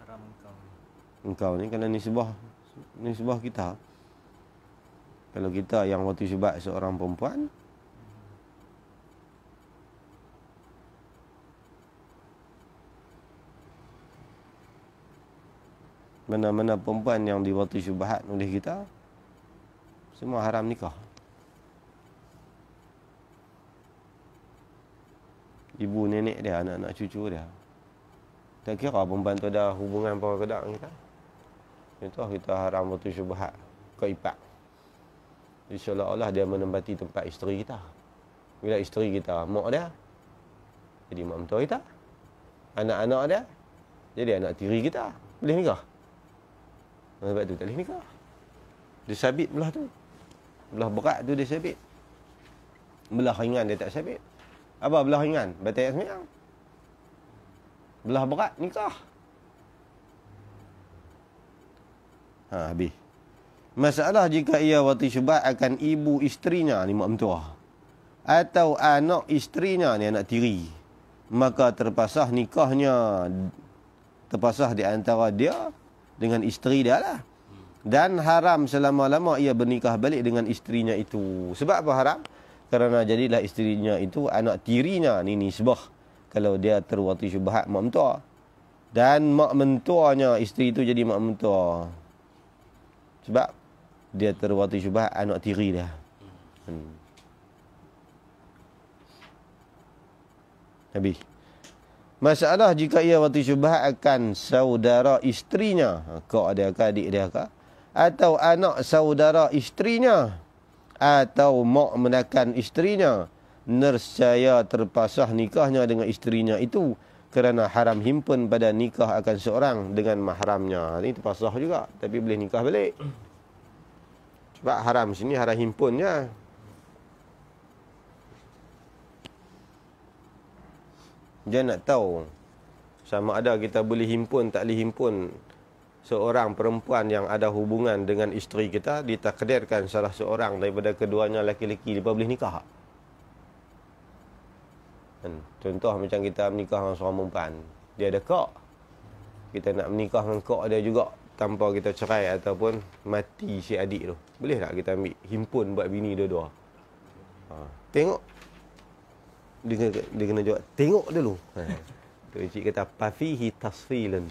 Haram kau ni. Engkau ni kena nisbah kita. Kalau kita yang wati syubhat seorang perempuan, mana-mana perempuan yang diwati syubhat oleh kita, semua haram nikah. Ibu, nenek dia, anak-anak cucu dia. Tak kira perempuan tu ada hubungan apa ke tak kita. Itu kita haram wati syubhat ke ipak. Seolah-olah dia menempati tempat isteri kita. Bila isteri kita mak dia, jadi mak mentua kita. Anak-anak dia, jadi anak tiri kita. Boleh nikah? Sebab tu tak boleh nikah. Dia sabit belah tu. Belah berat tu dia sabit. Belah ringan dia tak sabit. Apa belah ringan? Batal sembahyang. Belah berat nikah. Habis. Masalah jika ia wati syubhat akan ibu isterinya, ni mak mentua, atau anak isterinya, ni anak tiri, maka terpasah nikahnya, terpasah di antara dia dengan isteri dia lah. Dan haram selama-lama ia bernikah balik dengan isterinya itu. Sebab apa haram? Kerana jadilah isterinya itu anak tirinya, ni nisbah. Kalau dia terwati syubhat mak mentua. Dan mak mentuanya, isteri itu jadi mak mentua. Sebab dia terwati syubhat anak tiri dia. Habis. Masalah jika ia wati syubhat akan saudara isterinya, kau ada ke adik dia ke, atau anak saudara isterinya, atau mak menakan isterinya, nescaya terpasah nikahnya dengan isterinya itu kerana haram himpun pada nikah akan seorang dengan mahramnya. Ini terpasah juga, tapi boleh nikah balik. Sebab haram sini haram himpunnya. Dia nak tahu sama ada kita boleh himpun tak boleh himpun seorang perempuan yang ada hubungan dengan isteri kita, ditakdirkan salah seorang daripada keduanya laki-laki, dia boleh nikah. Contoh macam kita menikah dengan seorang perempuan, dia ada kak, kita nak menikah dengan kak dia juga tanpa kita cerai ataupun mati si adik tu, boleh tak kita ambil himpun buat bini dua-dua? Tengok dia kena jawab, tengok dulu. Tu cik kata pafihi tasfilan.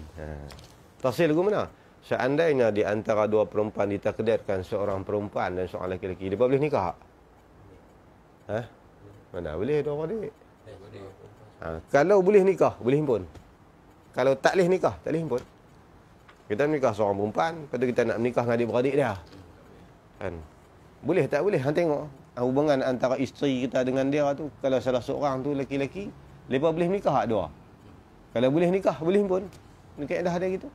Tafsil lagu mana? Seandainya di antara dua perempuan ditakdirkan seorang perempuan dan seorang lelaki, dia boleh nikah? Mana boleh dua orang adik? Kalau boleh nikah, boleh himpun. Kalau tak boleh nikah, tak boleh himpun. Kita menikah seorang perempuan, lepas tu kita nak menikah dengan adik-beradik dia. Kan? Boleh tak boleh? Hang tengok hubungan antara isteri kita dengan dia tu. Kalau salah seorang tu lelaki-lelaki, mereka boleh nikah tak dua? Kalau boleh nikah, boleh himpun. Ni kaedah dia gitu.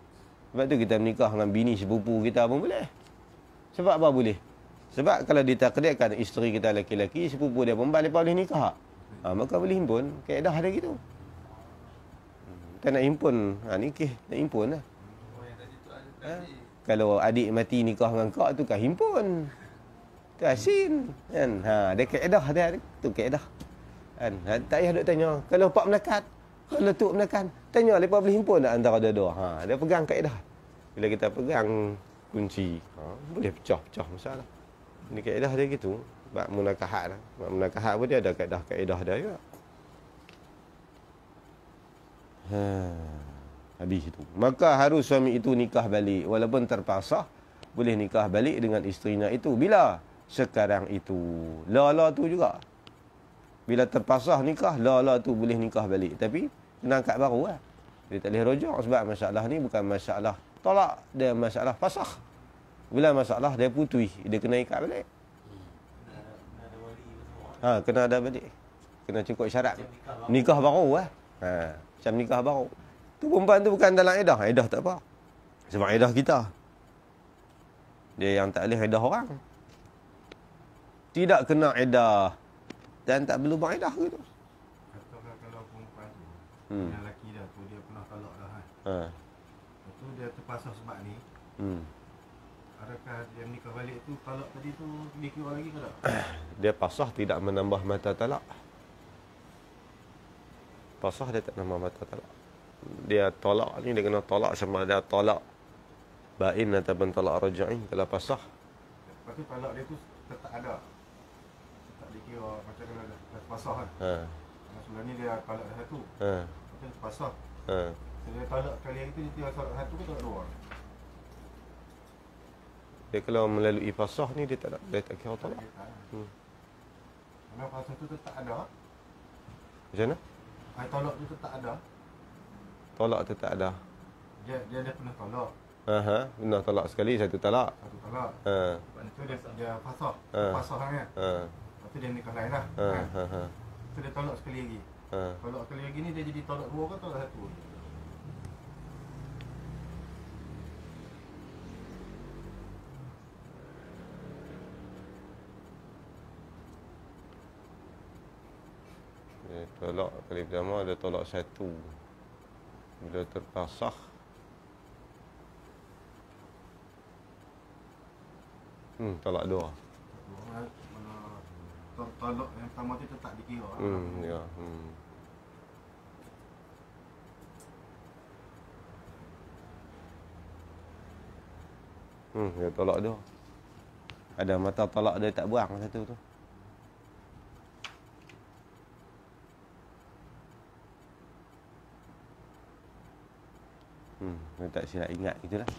Sebab tu kita menikah dengan bini sepupu kita pun boleh. Sebab apa boleh? Sebab kalau ditakdirkan isteri kita lelaki-lelaki, sepupu dia perempuan, mereka boleh nikah. Maka boleh himpun. Kaedah dia gitu. Kita nak himpun, ni kes nak himpun lah. Kalau adik mati nikah dengan kak tu kan himpun. Tu asin. Kan? Dia kaedah dia tu kaedah. Kan? Tak payah duk tanya. Kalau pak melekat, kalau tok menekan, tanya mereka boleh himpun tak antara dua-dua. Dia pegang kaedah. Bila kita pegang kunci, boleh pecah-pecah masalah. Ini kaedah dia gitu. Bab munakahat lah. Bab munakahat pun dia ada kaedah-kaedah dia juga. Habis itu. Maka harus suami itu nikah balik. Walaupun terpaksa, boleh nikah balik dengan isterinya itu. Bila? Sekarang itu. La tu juga. Bila terpaksa nikah, la tu boleh nikah balik. Tapi, kena angkat baru lah. Dia tak boleh rujuk sebab masalah ni bukan masalah tolak. Dia masalah fasakh. Bila masalah, dia putui. Dia kena ikat balik. Kena ada balik. Kena cukup syarat. Nikah baru lah. Macam nikah baru. Tu perempuan tu bukan dalam edah. Edah tak apa. Sebab edah kita. Dia yang tak boleh edah orang. Tidak kena edah. Dan tak perlu bang edah gitu. Katakan kalau perempuan tu, yang lelaki dah tu, dia pernah talak dah kan. Lepas tu dia terpaksa sebab ni. Adakah dia menikah balik tu, talak tadi tu dikira lagi ke tak? Dia pasah tidak menambah mata talak. Pasah dia tak menambah mata talak. Dia tolak ni dia kena tolak sama ada tolak bain ataupun tolak raj'i. Kalau pasah, Lepas tu talak dia tu tetap ada. Tak dikira macam kalau dah terpasah kan. Sebelum ni dia talak dah satu. Lepas tu terpasah. Dia talak sekali hari tu dia tinggal talak satu ke talak dua? dia kalau melalui pasah ni dia tak kira tolak. Kalau pasah tu tetap ada. Macam mana? Talak tu tetap ada. Tolak tu tak ada. Dia dah pernah talak. Benar tolak sekali, satu talak. Satu talak. Lepas tu dia pasah. Pasah kan. Lepas tu dia nikah lain lah. Lepas tu dia talak sekali lagi. Talak sekali lagi ni dia jadi talak dua ke talak satu? Dia tolak kali pertama, dia tolak satu. Bila terpasah, tolak dua. Talak yang pertama tu tetap dikira. Ya. Dia tolak dua. Ada mata tolak dia tak buang satu tu. Dia tak silap ingat gitulah.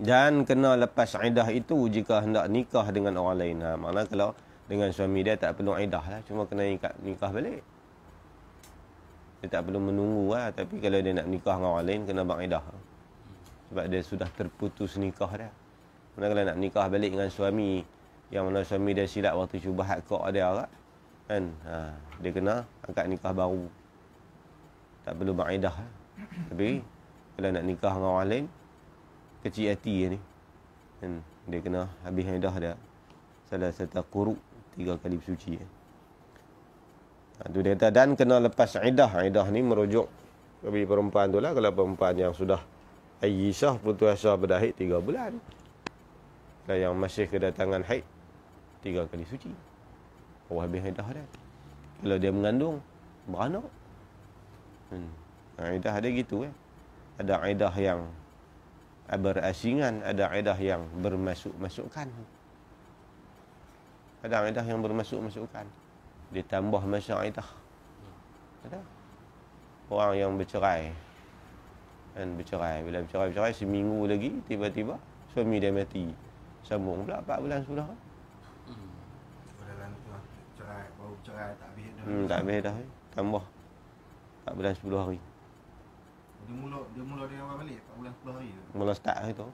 Dan kena lepas iddah itu jika hendak nikah dengan orang lain. Maknanya kalau dengan suami dia tak perlu iddah lah. Cuma kena nikah balik. Dia tak perlu menunggu lah. Tapi kalau dia nak nikah dengan orang lain, kena bang iddah. Sebab dia sudah terputus nikah dah. Maknanya kalau nak nikah balik dengan suami, yang mana suami dia silap waktu syubhat kok dia kan. Dia kena angkat nikah baru. Tak perlu bang iddah lah. Tapi kalau nak nikah dengan orang lain, kecil hati ni kan, dia kena habis iddah dia salah satu quru 3 kali bersuci. Tu dia kata dan kena lepas iddah. Iddah ni merujuk bagi perempuan tu lah. Kalau perempuan yang sudah Aisyah putus asa berhaid 3 bulan, kalau yang masih kedatangan haid 3 kali suci, habis iddah dia. Kalau dia mengandung beranak, iddah dia gitu kan. Ada iddah yang berasingan, ada iddah yang bermasuk-masukkan. Ada iddah yang bermasuk-masukkan. Dia tambah masa iddah. Ada orang yang bercerai. Dan bercerai, bila bercerai seminggu lagi tiba-tiba suami dia mati. Sambung pula 4 bulan sudah. Dalam tu cerai, baru cerai tak habis dah. Tak habis dah. Tambah 4 bulan 10 hari. Dia mula dia awal balik 4 bulan 10 hari tu. Mula start itu.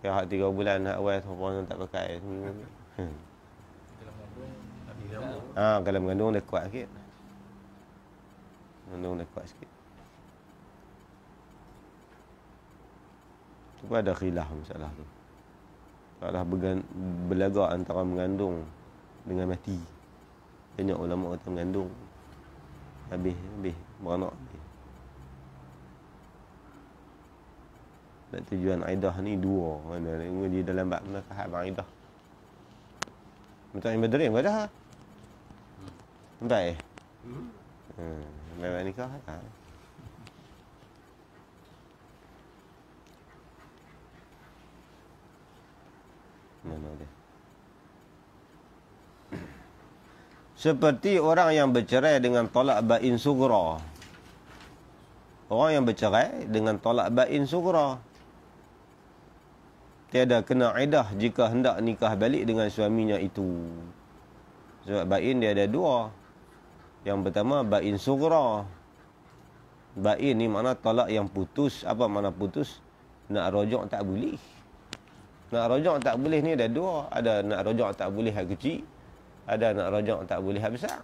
Kira 3 bulan awal tu orang tak pakai seminggu. Dalam mengandung habis rambut. Kalau mengandung dia kuat sikit. Mengandung dia kuat sikit. Tu pun ada khilaf masalah tu. Masalah berlagak antara mengandung dengan mati. Banyak ulama kata mengandung habis beranak habis. Dan tujuan iddah ni dua. Mana dia dalam bab menakahat bang iddah. Macam Ibn Badrin kau dah. Baik. Baik nikah. Mana dia? Seperti orang yang bercerai dengan tolak bain sughra. Orang yang bercerai dengan tolak bain sughra, tiada kena iddah jika hendak nikah balik dengan suaminya itu. Sebab bain dia ada dua. Yang pertama bain sughra. Bain ni makna tolak yang putus. Apa makna putus? Nak rojak tak boleh. Nak rojak tak boleh ni ada dua. Ada nak rojak tak boleh hak kecil, ada nak rojak tak boleh hak besar.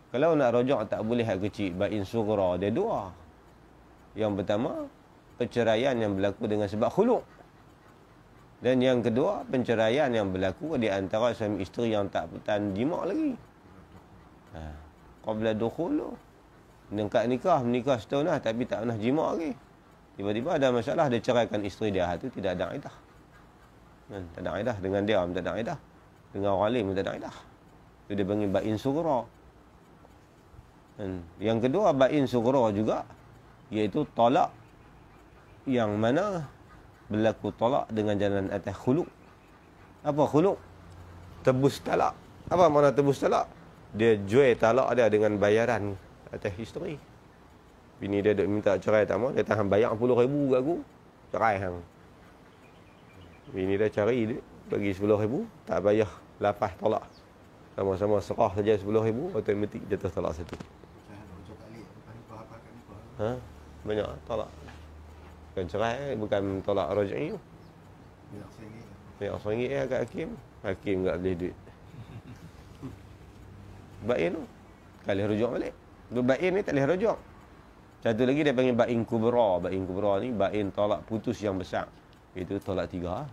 Kalau nak rojak tak boleh hak kecil, bain sughra, dia dua. Yang pertama, perceraian yang berlaku dengan sebab khuluk. Dan yang kedua, penceraian yang berlaku di antara suami isteri yang tak bertahan jima' lagi. Qabla dukhulu. Dekat nikah, menikah setahun dah tapi tak pernah jima' lagi. Tiba-tiba ada masalah, dia ceraikan isteri dia, itu tidak ada iddah. Tak ada iddah. Dengan dia tak ada iddah. Dengan orang lain tak ada iddah. Itu dia panggil bain sughra. Yang kedua, bain sughra juga, iaitu tolak yang mana berlaku tolak dengan jalan atas khuluk. Apa khuluk? Tebus talak. Apa makna tebus talak? Dia jual talak dia dengan bayaran atas isteri. Bini dia duk minta cerai tak mau, dia tahan bayar 10,000 kat aku, cerai hang. Bini dia cari dia bagi 10,000, tak bayar, lepas tolak. Sama-sama serah saja 10,000, automatik jatuh talak satu. Banyak tolak. Bukan cerai, bukan tolak raj'i. Yang RM1 kat hakim. Hakim tak boleh duit. Bain tu tak boleh rujuk balik. Bain ni tak boleh rujuk. Satu lagi dia panggil bain kubra. Bain kubra ni bain tolak putus yang besar. Itu tolak 3.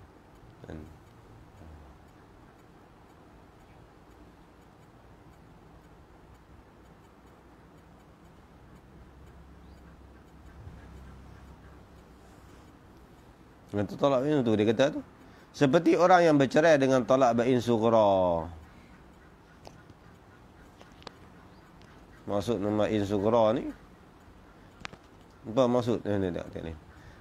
Dengan tu tolak bain tu dia kata tu. Seperti orang yang bercerai dengan tolak bain sughra. Maksud bain sughra ni apa maksud ni?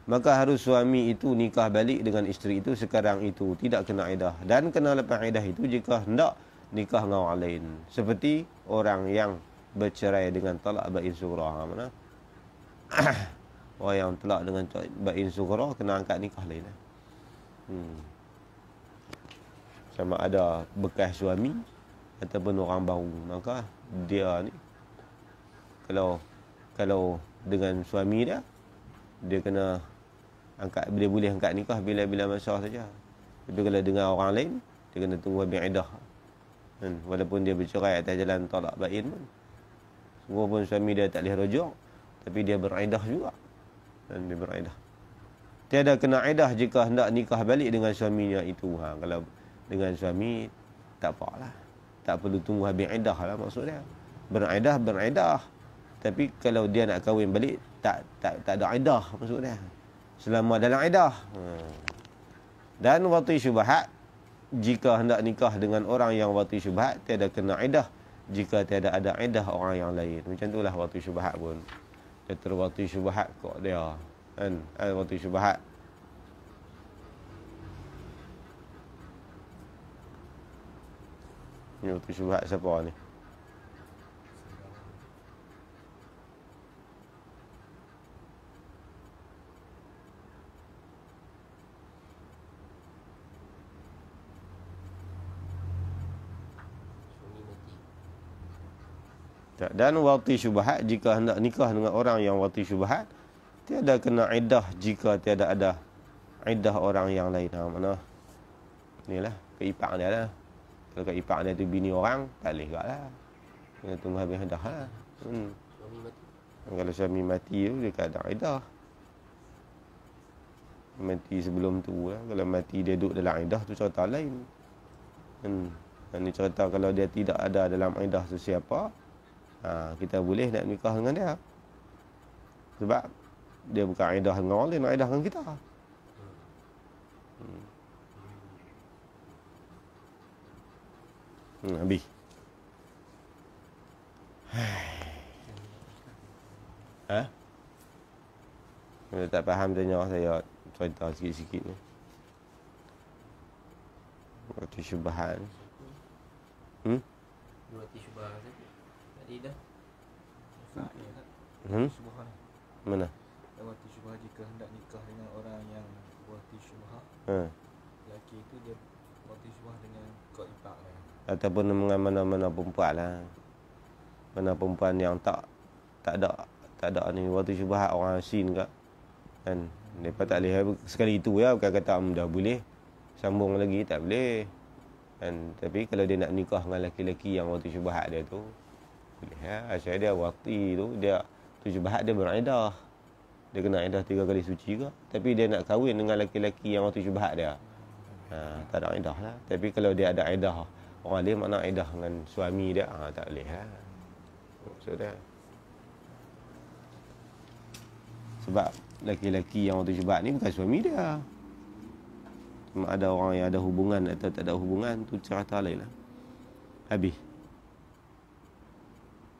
Maka harus suami itu nikah balik dengan isteri itu sekarang itu, tidak kena iddah, dan kena lepas iddah itu jika hendak nikah dengan orang lain. Seperti orang yang bercerai dengan talak bain sughra. Mana? Orang yang talak dengan bain sughra kena angkat nikah lain. Sama ada bekas suami ataupun orang baru, maka dia ni kalau dengan suami dia kena angkat, dia boleh angkat nikah bila-bila masa saja. Tapi kalau dengan orang lain, dia kena tunggu habis iddah. Walaupun dia bercerai atas jalan talak bain pun, semua pun suami dia tak boleh rujuk, tapi dia beriddah juga. Dan dia beriddah. Tiada kena iddah jika hendak nikah balik dengan suaminya itu. Kalau dengan suami tak apalah, tak perlu tunggu habis iddah lah maksud dia. Beriddah. Tapi kalau dia nak kahwin balik, tak ada iddah maksud dia. Selama dalam iddah. Dan wati syubhat, jika hendak nikah dengan orang yang wati syubhat, tiada kena iddah jika tiada ada iddah orang yang lain. Macam itulah wati syubhat pun. Dia terwati syubhat kok dia. Kan? Wati syubhat. Ni wati syubhat siapa ni? Dan wati syubhat, jika hendak nikah dengan orang yang wati syubhat, tiada kena iddah jika tiada ada iddah orang yang lain. Mana? Inilah keipak dia lah. Kalau keipak dia tu bini orang, tak boleh juga lah. Kena tunggu habis iddah lah. Kalau suami mati tu, dia tak ada iddah. Mati sebelum tu lah. Kalau mati dia duduk dalam iddah tu cerita lain. Ini cerita kalau dia tidak ada dalam iddah tu siapa, kita boleh nak nikah dengan dia. Sebab dia bukan iddah dengan orang lain, nak iddah dengan kita. Habis. Kalau tak faham tanya saya cerita sikit-sikit ni. Wati syubhat. Wati syubhat tadi dah. Syubhat. Mana? Wati syubhat jika hendak nikah dengan orang yang wati syubhat. Lelaki itu dia wati syubhat dengan kod ipak lah. Ataupun dengan mana-mana perempuan lah. Mana perempuan yang tak ada ni wati syubhat orang asin ke. Kan? Mereka tak boleh sekali itu ya, bukan kata dah boleh sambung lagi, tak boleh kan. Tapi kalau dia nak nikah dengan lelaki-lelaki yang wati syubhat dia tu boleh ya. Asal dia wati tu, dia tu syubhat dia beriddah, dia kena iddah 3 kali suci ke. Tapi dia nak kahwin dengan lelaki-lelaki yang wati syubhat dia, tak ada iddah lah. Tapi kalau dia ada iddah, orang dia mana iddah dengan suami dia, tak boleh lah. Maksudnya sebab lelaki-lelaki yang wati syubhat ni bukan suami dia. Cuma ada orang yang ada hubungan atau tak ada hubungan, tu cerita lain lah. Habis.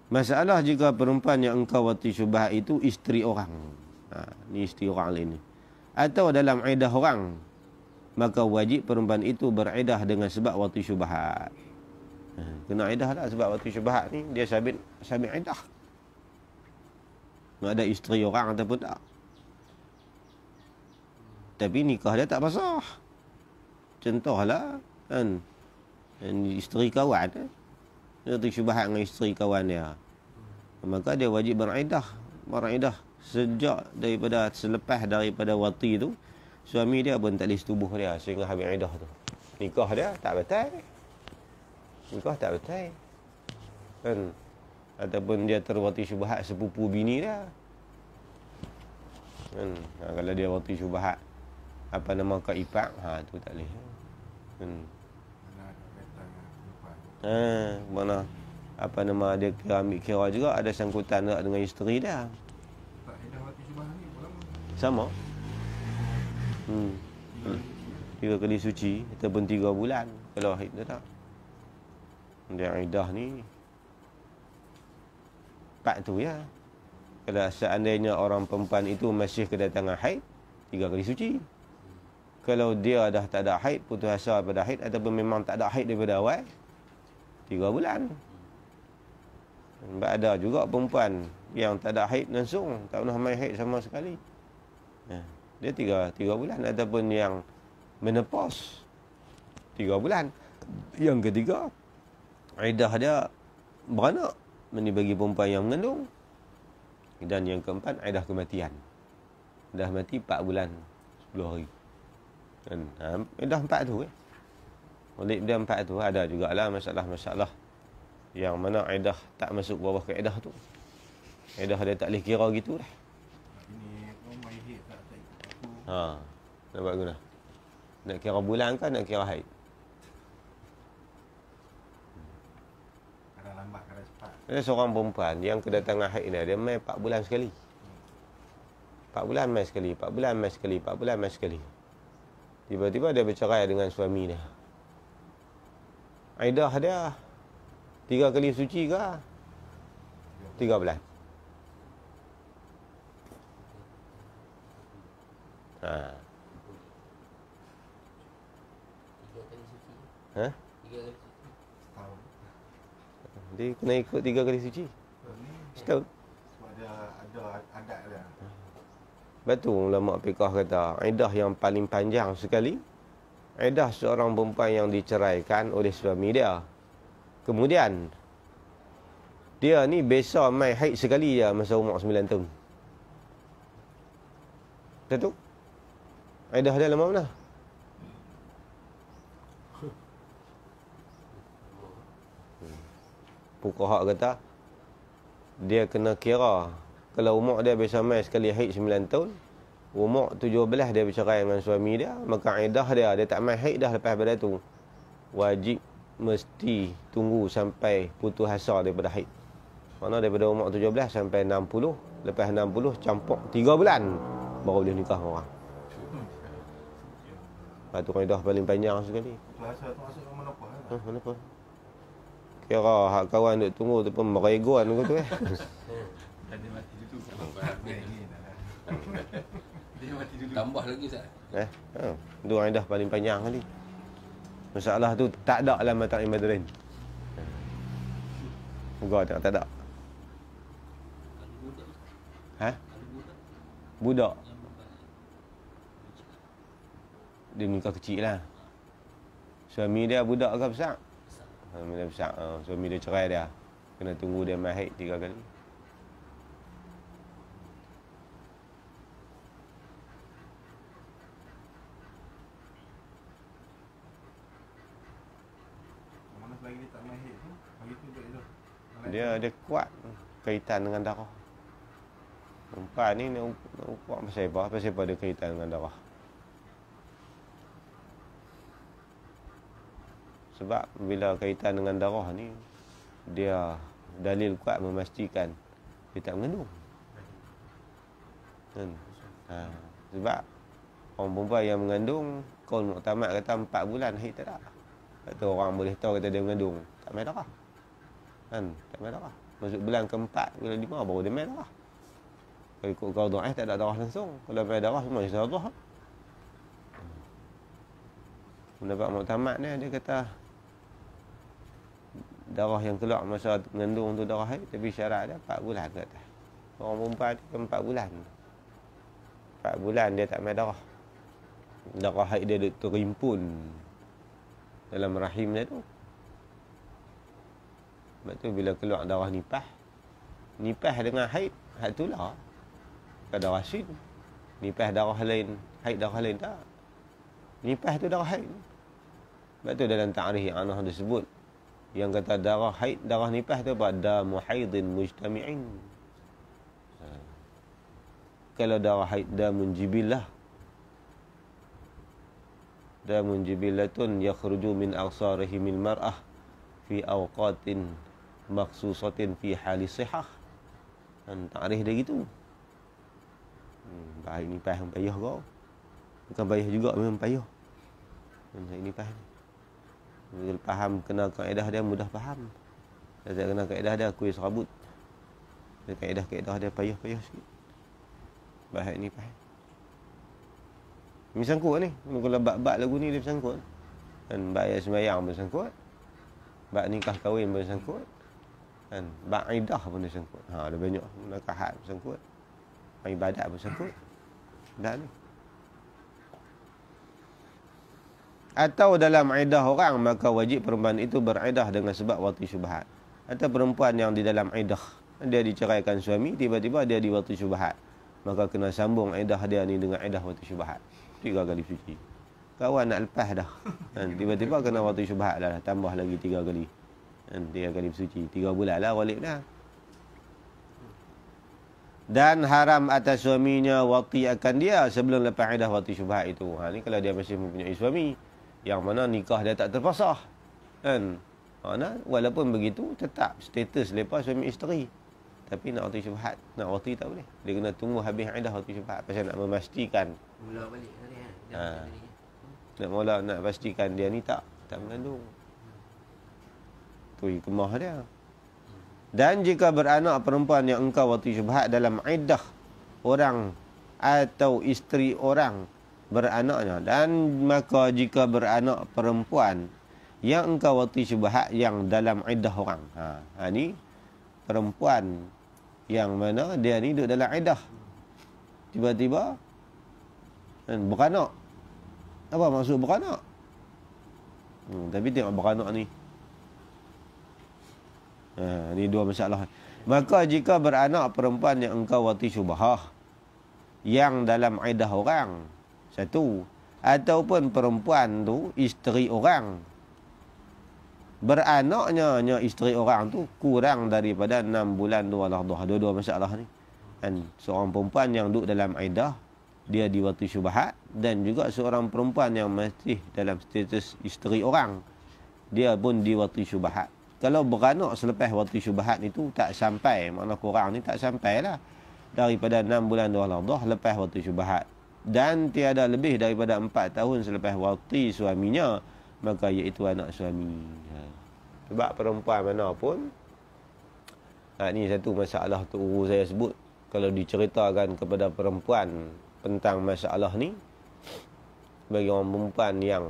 Masalah jika perempuan yang engkau wati syubhat itu isteri orang. Ni isteri orang lain ni. Atau dalam iddah orang, maka wajib perempuan itu beriddah dengan sebab wati syubhat. Kena iddah tak sebab wati syubhat ni, dia sabit iddah. Ada isteri orang ataupun tak. Tapi nikah dia tak basah. Contohlah kan, isteri kawan dia tersyubhat dengan isteri kawan dia, maka dia wajib beriddah sejak selepas daripada wati tu, suami dia pun tak boleh setubuh dia sehingga habis iddah tu. Nikah dia tak batal. Kan? Ataupun dia terwati syubhat sepupu bini dia. Kan? Kalau dia wati syubhat apa nama kak ipak, tu tak boleh. Mana apa nama dia ambil kira juga ada sangkutan dengan isteri dia. Tak iddah wati syubhat ni Sama. 3 kali suci ataupun 3 bulan kalau haid dia tak. Dia iddah ni 4 tu ya. Kalau seandainya orang perempuan itu masih kedatangan haid, 3 kali suci. Kalau dia dah tak ada haid, putus asa pada haid ataupun memang tak ada haid daripada awal, 3 bulan. Sebab ada juga perempuan yang tak ada haid langsung, tak pernah main haid sama sekali. Dia 3 bulan. Ataupun yang menopause 3 bulan. Yang ketiga, iddah dia beranak, ini bagi perempuan yang mengandung. Dan yang keempat, iddah kematian. Dah mati 4 bulan 10 hari. Dan iddah 4 tu Oleh dia 4 tu ada jugalah masalah-masalah yang mana iddah tak masuk bawah kaedah tu. Iddah dia tak boleh kira gitu dah. ini mai haid tak ikut aku. Nampak guna. Nak kira bulan kan nak kira haid? Kadang lambat, kadang cepat. Ada seorang perempuan yang kedatangan haid dia mai 4 bulan sekali. 4 bulan mai sekali, 4 bulan mai sekali, 4 bulan mai sekali. Tiba-tiba dia bercerai dengan suami dia. Iddah dia 3 kali suci ke? 3 bulan. Ha? 3 kali suci. Setahun. Dia kena ikut 3 kali suci. Setahun. Sebab dia ada adat dia. Sebab tu ulama fiqah kata, iddah yang paling panjang sekali, iddah seorang perempuan yang diceraikan oleh suami dia. Kemudian dia ni biasa mai haid sekali je masa umur 9 tahun. Betul tu? Iddah dia lama mana? Fuqaha kata dia kena kira kalau umur dia biasa mai sekali haid 9 tahun, umur 17 dia bercerai dengan suami dia, maka iddah dia tak mai haid dah lepas pada tu. Wajib mesti tunggu sampai putus asa daripada haid. Mana daripada umur 17 sampai 60, lepas 60 campur 3 bulan baru boleh nikah dengan orang. Itu iddah paling panjang sekali. Puasa tu masuk ke menopause lah. Menopause. Kira hak kawan duk tunggu tu pun meregon tu Dan dia mati dulu. Tambah lagi Ustaz. Itu iddah paling panjang kali. Masalah tu tak ada dalam mata Imam Madrin. Moga tak ada. Ha? Budak. Dia nikah kecil lah. Suami dia budak ke besar? Suami dia besar. Suami dia cerai dia. Kena tunggu dia mahid 3 kali. Mana selagi dia tak mahir tu, hari tu dia Dia kuat kaitan dengan darah. Perempuan ni nak kuat pasal apa? Pasal apa dia kaitan dengan darah? Sebab bila kaitan dengan darah ni, dia dalil kuat memastikan dia tak mengandung. Kan? Sebab orang perempuan yang mengandung, kaul muktamad kata 4 bulan haid tak ada. Kata orang boleh tahu kata dia mengandung, tak main darah. Kan? Tak main darah. Masuk bulan ke-4, bulan 5 baru dia main darah. Kalau ikut kau doa tak ada darah langsung. Kalau main darah semua insya Allah. Pendapat muktamad ni dia kata darah yang keluar masa mengandung tu darah haid, tapi syarat dia 4 bulan ke atas. Orang perempuan ni 4 bulan. 4 bulan dia tak main darah. Darah haid dia terimpun dalam rahim dia tu. Sebab tu bila keluar darah nipah dengan haid, haid tu lah. Bukan darah sin. Nipah darah lain, haid darah lain tak. Nipah tu darah haid. Sebab tu dalam ta'rif yang Anah disebut, yang kata darah haid, darah nipah tu apa? Damu haidin mujtami'in. Kalau darah haid damun jibillah. Damun jibillatun yakhruju min aghsarihimil mar'ah fi awqatin maksusatin fi hali sihah. Dan ta'rif dia gitu. Baik ni payah payah kau. Bukan payah juga, memang payah. Haid nipah ni. Bila faham kena kaedah dia mudah faham. Kalau tak kena kaedah dia kuis rabut. Kaedah-kaedah dia payah-payah sikit. Baik ni faham. Ini sangkut ni. Kalau bab-bab lagu ni dia bersangkut. Dan bab sembahyang bersangkut. Bab nikah kahwin bersangkut. Dan bab idah pun bersangkut. Ada banyak nakahat bersangkut. Ibadat bersangkut. Dah ni. Atau dalam iddah orang, maka wajib perempuan itu beriddah dengan sebab wati syubhat. Atau perempuan yang di dalam iddah, dia diceraikan suami, tiba-tiba dia di wati syubhat, maka kena sambung iddah dia ni dengan iddah wati syubhat. 3 kali suci. Kawan nak lepas dah. Dan tiba-tiba kena wati syubhat dah, tambah lagi 3 kali. Dan 3 kali suci. 3 bulan lah walik dah. Dan haram atas suaminya wati akan dia sebelum lepas iddah wati syubhat itu. Ni kalau dia masih mempunyai suami yang mana nikah dia tak terpasah, kan? Walaupun begitu tetap status lepas suami isteri, tapi nak wati syubhat, nak wati tak boleh. Dia kena tunggu habis iddah wati syubhat pasal nak memastikan mula balik tadi nak pastikan dia ni tak mengandung. Tu hikmah dia. Dan jika beranak perempuan yang engkau wati syubhat dalam iddah orang atau isteri orang beranaknya, dan maka jika beranak perempuan yang engkau wati syubhat yang dalam iddah orang, ni perempuan yang mana dia ni duduk dalam iddah, tiba-tiba beranak. Apa maksud beranak? Tapi tengok beranak ni, ni 2 masalah. Maka jika beranak perempuan yang engkau wati syubhah yang dalam iddah orang, 1, ataupun perempuan tu isteri orang, beranaknya isteri orang tu kurang daripada 6 bulan 2 lahdah. 2 masalah ni. Dan seorang perempuan yang duduk dalam iddah, dia diwati syubhat, dan juga seorang perempuan yang masih dalam status isteri orang, dia pun diwati syubhat. Kalau beranak selepas wati syubhat itu tak sampai, makna kurang ni tak sampailah daripada 6 bulan 2 lahdah lepas wati syubhat, dan tiada lebih daripada 4 tahun selepas wati suaminya, maka iaitu anak suami. Sebab perempuan mana pun, ni satu masalah tu saya sebut, kalau diceritakan kepada perempuan tentang masalah ni, bagi orang perempuan yang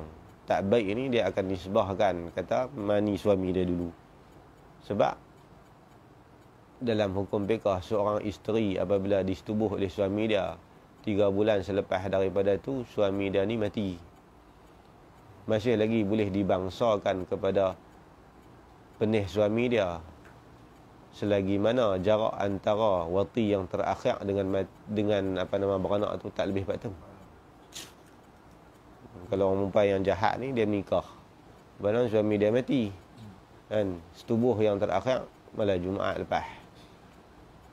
tak baik ni dia akan nisbahkan kata mani suami dia dulu. Sebab dalam hukum fiqh seorang isteri apabila disetubuh oleh suami dia 3 bulan selepas daripada tu suami dia ni mati, masih lagi boleh dibangsakan kepada penih suami dia selagi mana jarak antara wati yang terakhir dengan beranak tu tak lebih 4 tahun. Kalau orang perempuan yang jahat ni dia menikah, badan suami dia mati kan, setubuh yang terakhir malam Jumaat lepas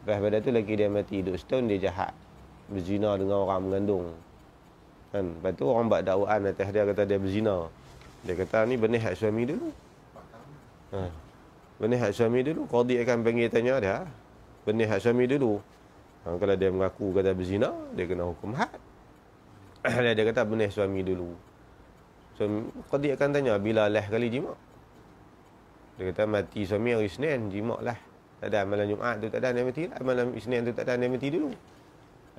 pada tu lelaki dia mati, duduk setahun dia jahat, berzina dengan orang mengandung kan. Lepas tu orang buat dakwaan atas dia, kata dia berzina. Dia kata ni benih hak suami dulu. Benih hak suami dulu. Qadi akan panggil tanya dia, benih hak suami dulu. Kalau dia mengaku kata berzina, dia kena hukum had. Dia kata benih suami dulu. Qadi akan tanya bila last kali jima. Dia kata mati suami hari Isnin, jima lah. Tak ada malam Jumaat tu, tak ada dia mati lah. Malam Isnin tu tak ada dia mati dulu.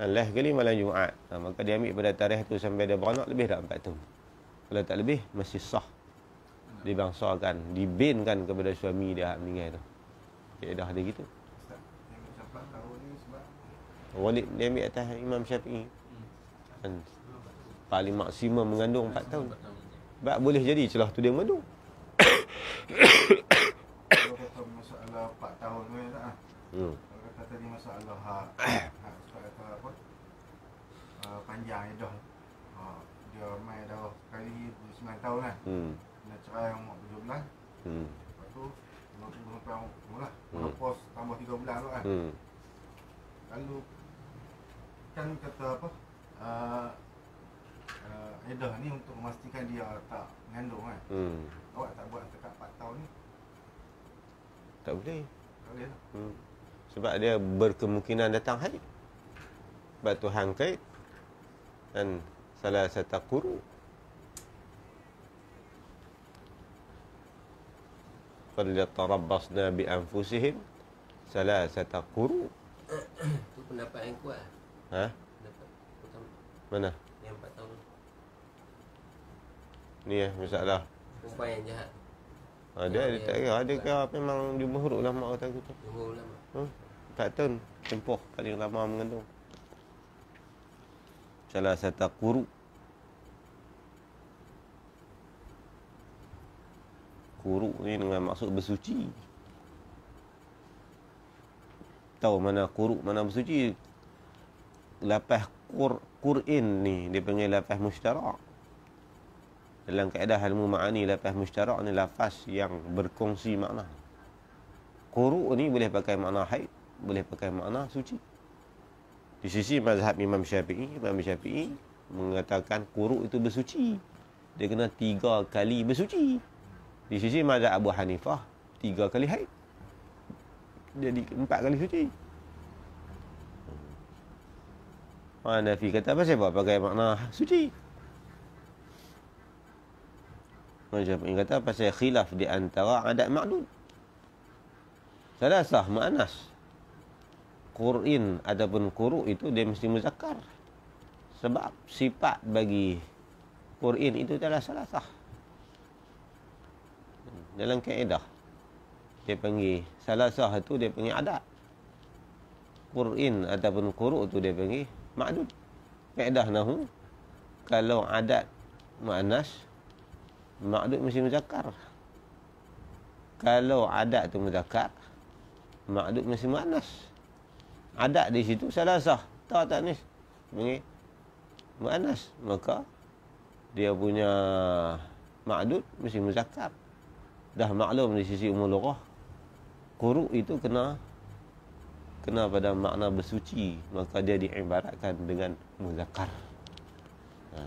Last kali malam Jumaat. Maka dia ambil pada tarikh tu sampai dia beranak lebih dah 4 tahun. Kalau tak lebih masih sah. Dibangsakan, dibinkan kepada suami dia meninggal tu. Kaedah dia gitu. Walid dia ambil atas Imam Syafi'i. Kan paling maksimum mengandung 4 tahun. Sebab boleh jadi celah tu dia mengandung. Kalau kata masalah 4 tahun tu tak? Kalau kata tadi masalah kata apa? Panjang edah. Dia main dah sekali 9 tahun kan. Nak cerai umur 7 bulan. Lepas tu 20 sampai umur lah. Menopause tambah 3 bulan tu kan. Lalu kan kata apa? Edah ni untuk memastikan dia tak mengandung kan. Awak tak buat dekat 4 tahun ni? Tak boleh. Tak boleh lah. Sebab dia berkemungkinan datang haid. Sebab Tuhan kait dan salah satu quru. Falyatarabbasna bi anfusihim salasata quru. Itu pendapat yang kuat. Pendapat pertama. Mana? Yang 4 tahun. Ni masalah. Perempuan yang jahat. Dia tak kira. Dia kira memang jumhur ulama kata gitu. Jumhur ulama. 4 tahun tempoh paling lama mengandung. Salah satu quru. Quru ni dengan maksud bersuci. Tahu mana quru, mana bersuci? Lafaz Qur'in ni dia panggil lafaz musytarak. Dalam kaedah ilmu ma'ani, lafaz musytarak ni lafaz yang berkongsi makna. Quru ni boleh pakai makna haid, boleh pakai makna suci. Di sisi mazhab Imam Syafi'i mengatakan quru itu bersuci. Dia kena 3 kali bersuci. Di sisi mazhab Abu Hanifah 3 kali haid. Jadi 4 kali suci. Hanafi kata apa sebab pakai makna suci. Mazhab ini kata pasal khilaf di antara adat ma'dud. Salasah mu'annas. Qur'in ataupun quru itu dia mesti muzakkar. Sebab sifat bagi Qur'in itu adalah salasah. Dalam kaedah dia panggil salasah itu dia panggil adat. Qur'in ataupun quru itu dia panggil ma'dud. Kaedah nahwu kalau adat mu'annas ma'dud mesti muzakkar. Kalau adat tu muzakkar ma'dud mesti mu'annas. Adat di situ salasah, tak tanis panggil mu'annas, maka dia punya ma'dud mesti muzakkar. Dah maklum di sisi umul lughah quru itu kena pada makna bersuci, maka dia diibaratkan dengan muzakkar.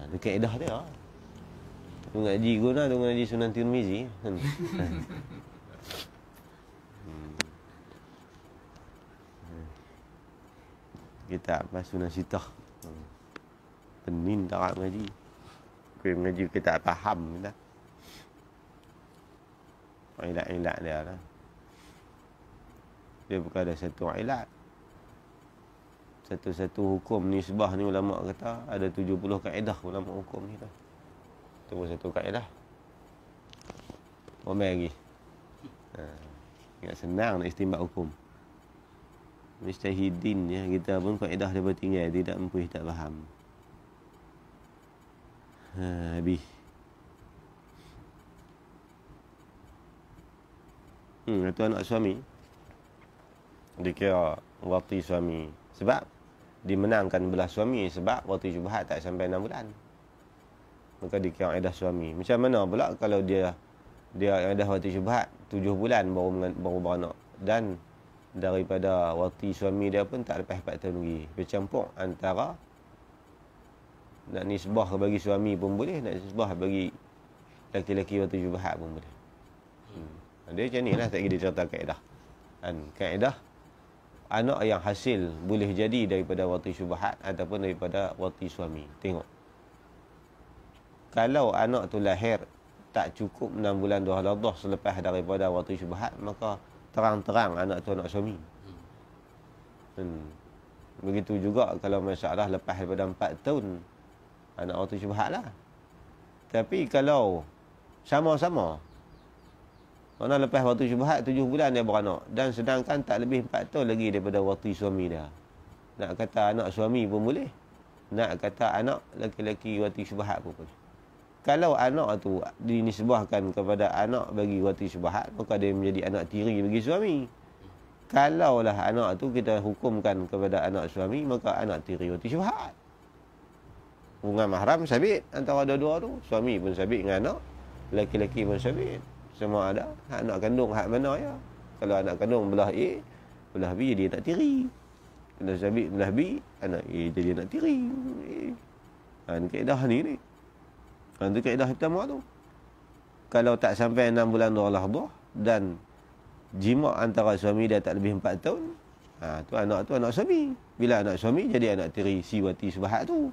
Itu kaedah dia. Tu ngaji guna tu ngaji Sunan Tirmizi. Kita apa Sunan Sitah. Penin tak ngaji. Kau ngaji kita faham dah. Ilat-ilat dia lah. Dia bukan ada satu ilat. Satu-satu hukum nisbah ni ulama kata ada 70 kaedah ulama hukum ni tu. Itu pun satu kaedah. Ramai lagi. Ingat senang nak istinbat hukum. Mujtahidin ya, kita pun kaedah dia bertinggal, tidak mampu, tak faham. Habis. Itu anak suami. Dia kira wati suami. Sebab dimenangkan belah suami sebab wati syubhat tak sampai 6 bulan. Maka dikira edah suami. Macam mana pula kalau dia edah wati syubhat 7 bulan baru beranak, dan daripada wati suami dia pun tak lepas 4 tahun lagi. Bercampur antara nak nisbah bagi suami pun boleh, nak nisbah bagi laki-laki wati syubhat pun boleh. Dia macam ni lah tak kira dia cerita kaedah. Kaedah anak yang hasil boleh jadi daripada wati syubhat ataupun daripada wati suami. Tengok. Kalau anak tu lahir tak cukup 6 bulan 2 ladah selepas daripada wati syubhat, maka terang-terang anak tu anak suami. Begitu juga kalau masalah lepas daripada 4 tahun, anak wati syubhat lah. Tapi kalau sama-sama, mana lepas wati syubhat 7 bulan dia beranak, dan sedangkan tak lebih 4 tahun lagi daripada wati suami dia, nak kata anak suami pun boleh, nak kata anak laki-laki wati syubhat pun boleh. Kalau anak tu dinisbahkan kepada anak bagi wati syubhat, maka dia menjadi anak tiri bagi suami. Kalaulah anak tu kita hukumkan kepada anak suami, maka anak tiri wati syubhat. Hubungan mahram sabit antara dua-dua tu. Suami pun sabit dengan anak, laki-laki pun sabit. Semua ada. Anak kandung hak mana ya? Kalau anak kandung belah A, belah B dia tak tiri. Kalau sabit belah B, anak A jadi anak tiri. Ini kaedah ni. Itu kaedah pertama tu. Kalau tak sampai 6 bulan 2 lahdah dan jima antara suami dia tak lebih 4 tahun, tu anak suami. Bila anak suami jadi anak tiri si wati syubhat tu.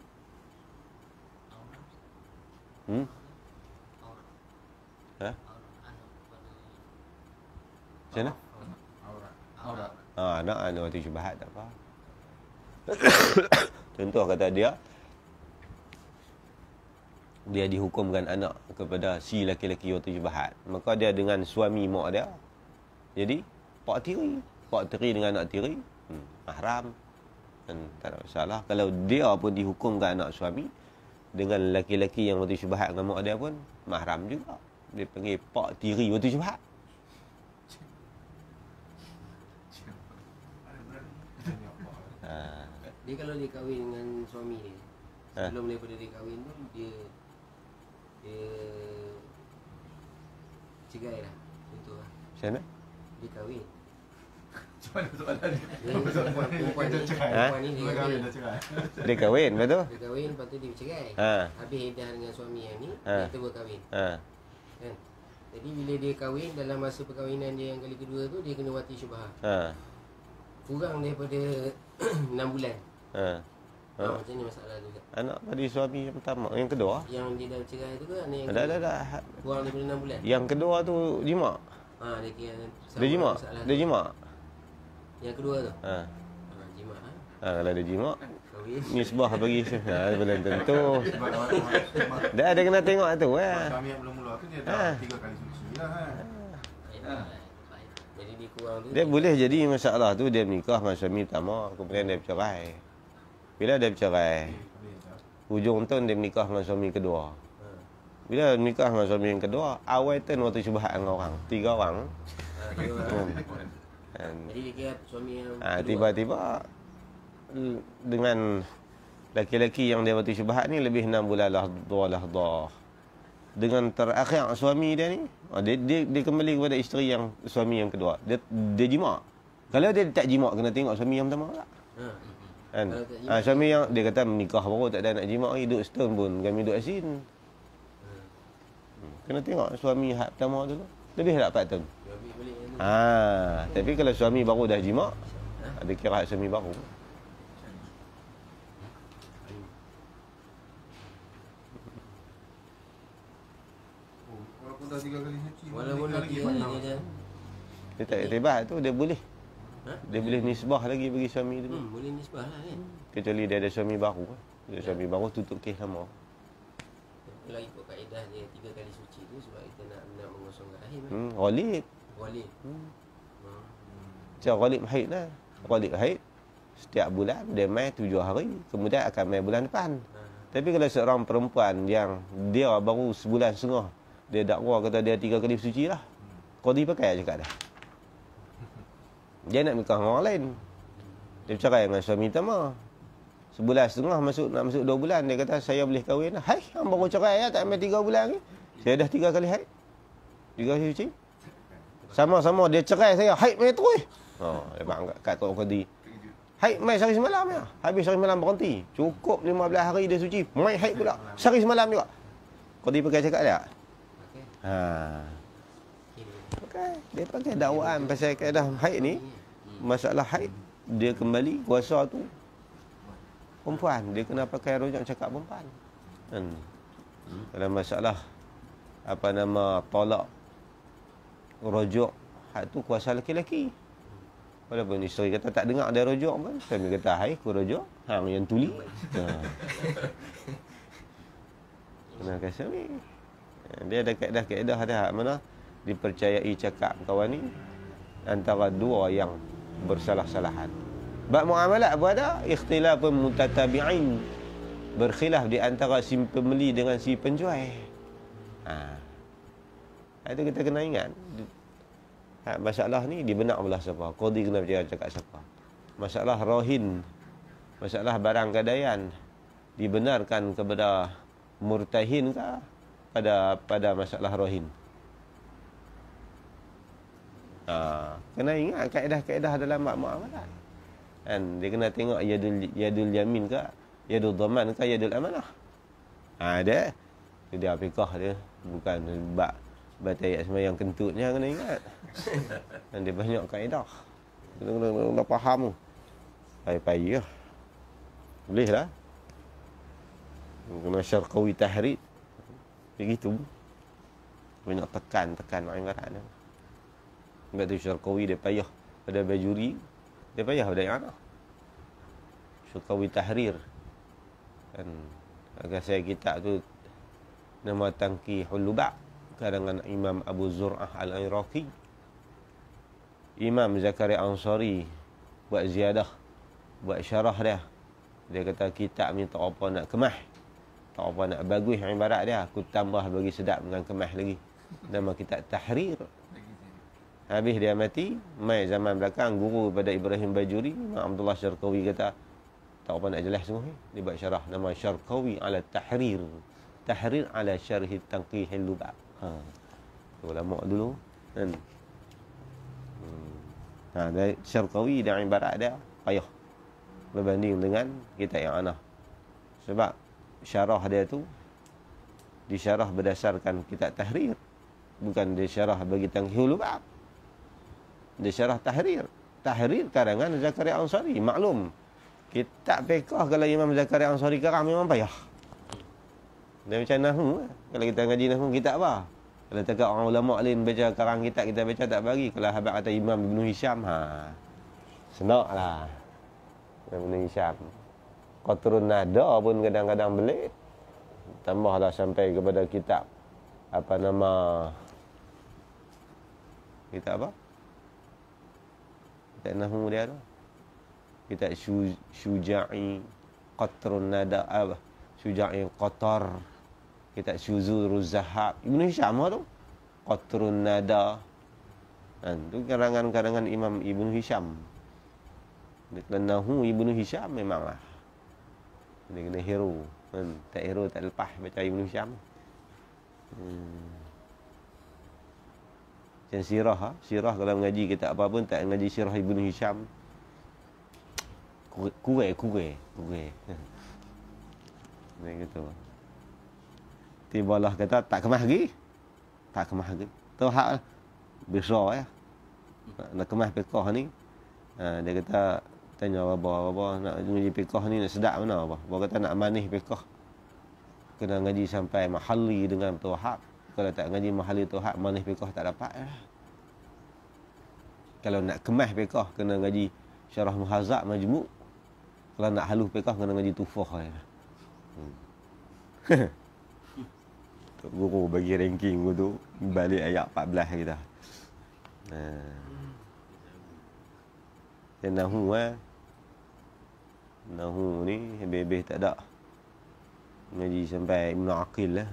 Macam mana? Anak wati syubhat tak apa. Contoh kata dia dihukumkan anak kepada si laki-laki wati syubhat, maka dia dengan suami mak dia jadi pak tiri dengan anak tiri mahram, dan tak ada masalah. Kalau dia pun dihukumkan anak suami dengan laki-laki yang wati syubhat dengan mak dia pun mahram juga, dia panggil pak tiri wati syubhat. Dia kalau dia kahwin dengan suami dia, sebelum daripada dia kahwin tu dia cerai lah, contoh lah. Macam mana? Dia kahwin. Macam mana soalan ni? Perempuan ni dia kahwin. Dia kahwin, betul? Dia kahwin, lepas tu dia bercerai. Habis edah dengan suami yang ni, dia terus kahwin. Kan? Jadi bila dia kahwin, dalam masa perkahwinan dia yang kali kedua tu, dia kena wati syubhat. Kurang daripada 6 bulan. Macam ni masalah tu. Anak tadi suami yang pertama, yang kedua? Yang dia dah bercerai tu kan? Dah. Kurang daripada 6 bulan. Yang kedua tu jima? Dia kira Dia jima? Dia jima? Yang kedua tu? Jima. Kalau dia jima, Kahwin. nisbah bagi belum tentu. Dia kena tengok tu Suami yang mula-mula tu dia dah 3 kali suci lah. Jadi dia kurang tu. Dia boleh jadi masalah tu dia menikah dengan suami pertama, kemudian dia bercerai. Bila dia bercerai, hujung tahun dia menikah dengan suami kedua. Bila menikah dengan suami yang kedua, awal tahun waktu syubhat dengan orang, 3 orang. Jadi dia kira suami yang tiba-tiba dengan laki-laki yang dia waktu syubhat ni lebih 6 bulan lah, 2 lahdah. Dengan terakhir suami dia ni, dia kembali kepada isteri yang suami yang kedua. Dia jima. Kalau dia tak jima, kena tengok suami yang pertama tak? Kan? Suami yang dia kata menikah baru tak ada nak jima lagi, duduk setahun pun kami duduk asin. Kena tengok suami hak pertama dulu. Lebih tak 4 tahun? Tapi kalau suami baru dah jima, dia kira hak suami baru. Walaupun dah 3 kali suci, walaupun lagi dia tak tiba tu dia boleh. Dia boleh nisbah lagi bagi suami dia. Boleh nisbah lah kan. Kecuali dia ada suami baru. Dia suami baru tutup kes lama. Kalau ikut kaedah dia 3 kali suci tu sebab kita nak mengosongkan rahim kan. Ghalib. Ghalib. Macam ghalib haid lah. Ghalib haid setiap bulan dia mai 7 hari, kemudian akan mai bulan depan. Tapi kalau seorang perempuan yang dia baru sebulan setengah, dia dakwa kata dia 3 kali bersuci lah, qadi pakai cakap dah. Dia nak nikah dengan orang lain. Dia bercerai dengan suami pertama. Sebulan setengah nak masuk 2 bulan, dia kata saya boleh kahwin dah. Hai, hang baru cerai ya, tak sampai 3 bulan lagi. Saya dah 3 kali haid. 3 kali suci. Sama-sama dia cerai saya, haid mai terus. Dia angkat kat tok qadi. Haid mai sehari semalam ya. Habis sehari semalam berhenti. Cukup 15 hari dia suci, mai haid pula. Sehari semalam juga. Qadi pakai cakap dia. Dia pakai dakwaan pasal kaedah haid ni. Masalah haid, dia kembali kuasa tu perempuan. Dia kena pakai rujuk cakap perempuan. Dalam masalah tolak rujuk, hak tu kuasa lelaki-lelaki. Walaupun isteri kata tak dengar dia rujuk pun, suami kata hai ku rujuk, hang yang tuli. Kena kasi ni. Dia ada kaedah-kaedah ada hak mana dipercayai cakap kawan ni antara dua yang bersalah-salahan. Bab muamalat pun ada ikhtilafun mutatabi'in, berkhilaf di antara si pembeli dengan si penjual. Itu kita kena ingat. Masalah ni di benak belah siapa? Qadi kena percaya cakap siapa? Masalah rohin, masalah barang gadaian dibenarkan kepada murtahin ke pada masalah rohin? Kena ingat kaedah-kaedah dalam bab muamalat. Dia kena tengok yadul yamin ke, yadul dhaman ke, yadul amanah. Dia fiqh dia, bukan bab ayat sembahyang kentutnya, kena ingat. Dia banyak kaedah. Kena faham tu. Payah. Boleh lah. Kena syarqawi tahrid. Begitu. Banyak tekan ibarat dia. Sebab tu syarqawi dia payah pada bajuri. Dia payah pada yang mana. Syarqawi tahrir. Agar saya kitab tu nama Tanqihul Lubab karangan Imam Abu Zur'ah Al-Iraqi. Imam Zakaria Ansari buat ziyadah, buat syarah dia. Dia kata kitab ni tak apa nak kemah, tak apa nak bagus ibarat dia, aku tambah bagi sedap dengan kemah lagi. Nama kitab Tahrir. Habis dia mati, mai zaman belakang guru pada Ibrahim Bajuri, Imam Abdullah Syarqawi kata tak apa nak jelas semua. Dia buat syarah nama Syarqawi ala Tahrir. Tahrir ala syarhi Tanqihil Lubab. Ulama dulu kan. Dari Syarqawi dan ibarat dia payah berbanding dengan kita yang ana. Sebab syarah dia tu disyarah berdasarkan kitab Tahrir, bukan disyarah bagi Tanqihul Lubab. Disyarah Tahrir. Tahrir karangan Zakaria Ansari. Maklum, kitab fiqh kalau Imam Zakaria Ansari karang memang payah. Dia macam nahwu. Kalau kita ngaji nahwu kitab apa? Kalau cakap orang ulama lain baca karang kitab, kita baca tak bagi. Kalau habaq kata Imam Ibn Hisham, senaklah. Ibn Hisham. Qatrun Nada pun kadang-kadang belit. Tambahlah sampai kepada kitab kitab apa? Kitab nahwu dia tu. Kitab Syuja'i Qatrun Nada apa? Syuja'i Qatar. Kitab Syuzuruz Zahab. Ibn Hisham tu. Qatrun Nada. Itu karangan-karangan Imam Ibn Hisham. Dia kena nahu Ibn Hisham memanglah. Dia kena hero. Tak hero tak lepas baca Ibn Hisham. Macam sirah. Sirah kalau mengaji kitab apa pun tak mengaji sirah Ibn Hisham. Kurek. Dia gitu. Tibalah kata tak kemah lagi. Tu hak lah. Besar ya. Nak kemah fiqh ni. Dia kata tanya apa nak ngaji fiqh ni nak sedap mana apa. Dia kata nak manis fiqh. Kena ngaji sampai mahali dengan tuhak. Kalau tak ngaji mahali tuhak, manis fiqh tak dapat lah. Kalau nak kemah fiqh kena ngaji syarah Muhazzab Majmu'. Kalau nak halus fiqh kena ngaji Tufah ya. Tok Guru bagi ranking tu balik ayat 14 kita. Nahu Nahu ni habis-habis tak ada. Ngaji sampai Ibn Aqil lah.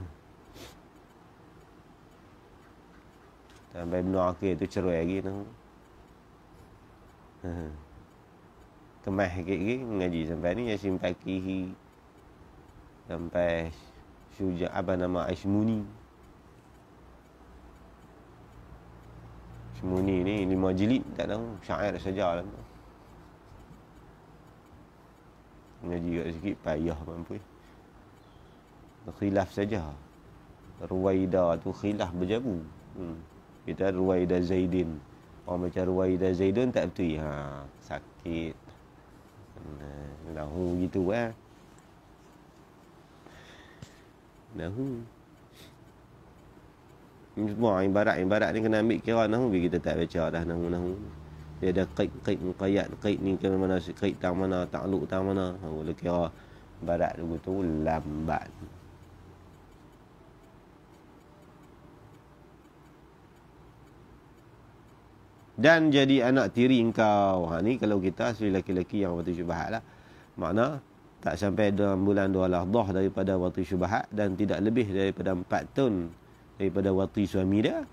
Sampai Ibn Aqil tu cerai lagi Nahu. Kemah sikit-sikit ngaji sampai ni Yasin Faqihi. Sampai Syuja' apa nama Ashmuni. Ashmuni ni 5 jilid tak tahu. Syair saja lah. Ngaji kat sikit payah mampu. Khilaf saja. Ruwaida tu khilaf berjabu. Kita Ruwaida Zaidin. Orang macam Ruwaida Zaidun tak betul. Sakit. Nahu gitu Nahu. Semua ibarat ni kena ambil kira nahu. Kita tak baca dah nahu. Dia ada kait muqayyad. Kait ni ke mana, kait tang mana, ta'luq tang mana. Boleh kira ibarat tu lambat. Dan jadi anak tiri engkau. Ni kalau kita asli laki-laki yang waktu syubhat lah. Makna tak sampai dalam bulan 2 lahdah daripada waktu syubhat dan tidak lebih daripada 4 tahun daripada waktu suami dia,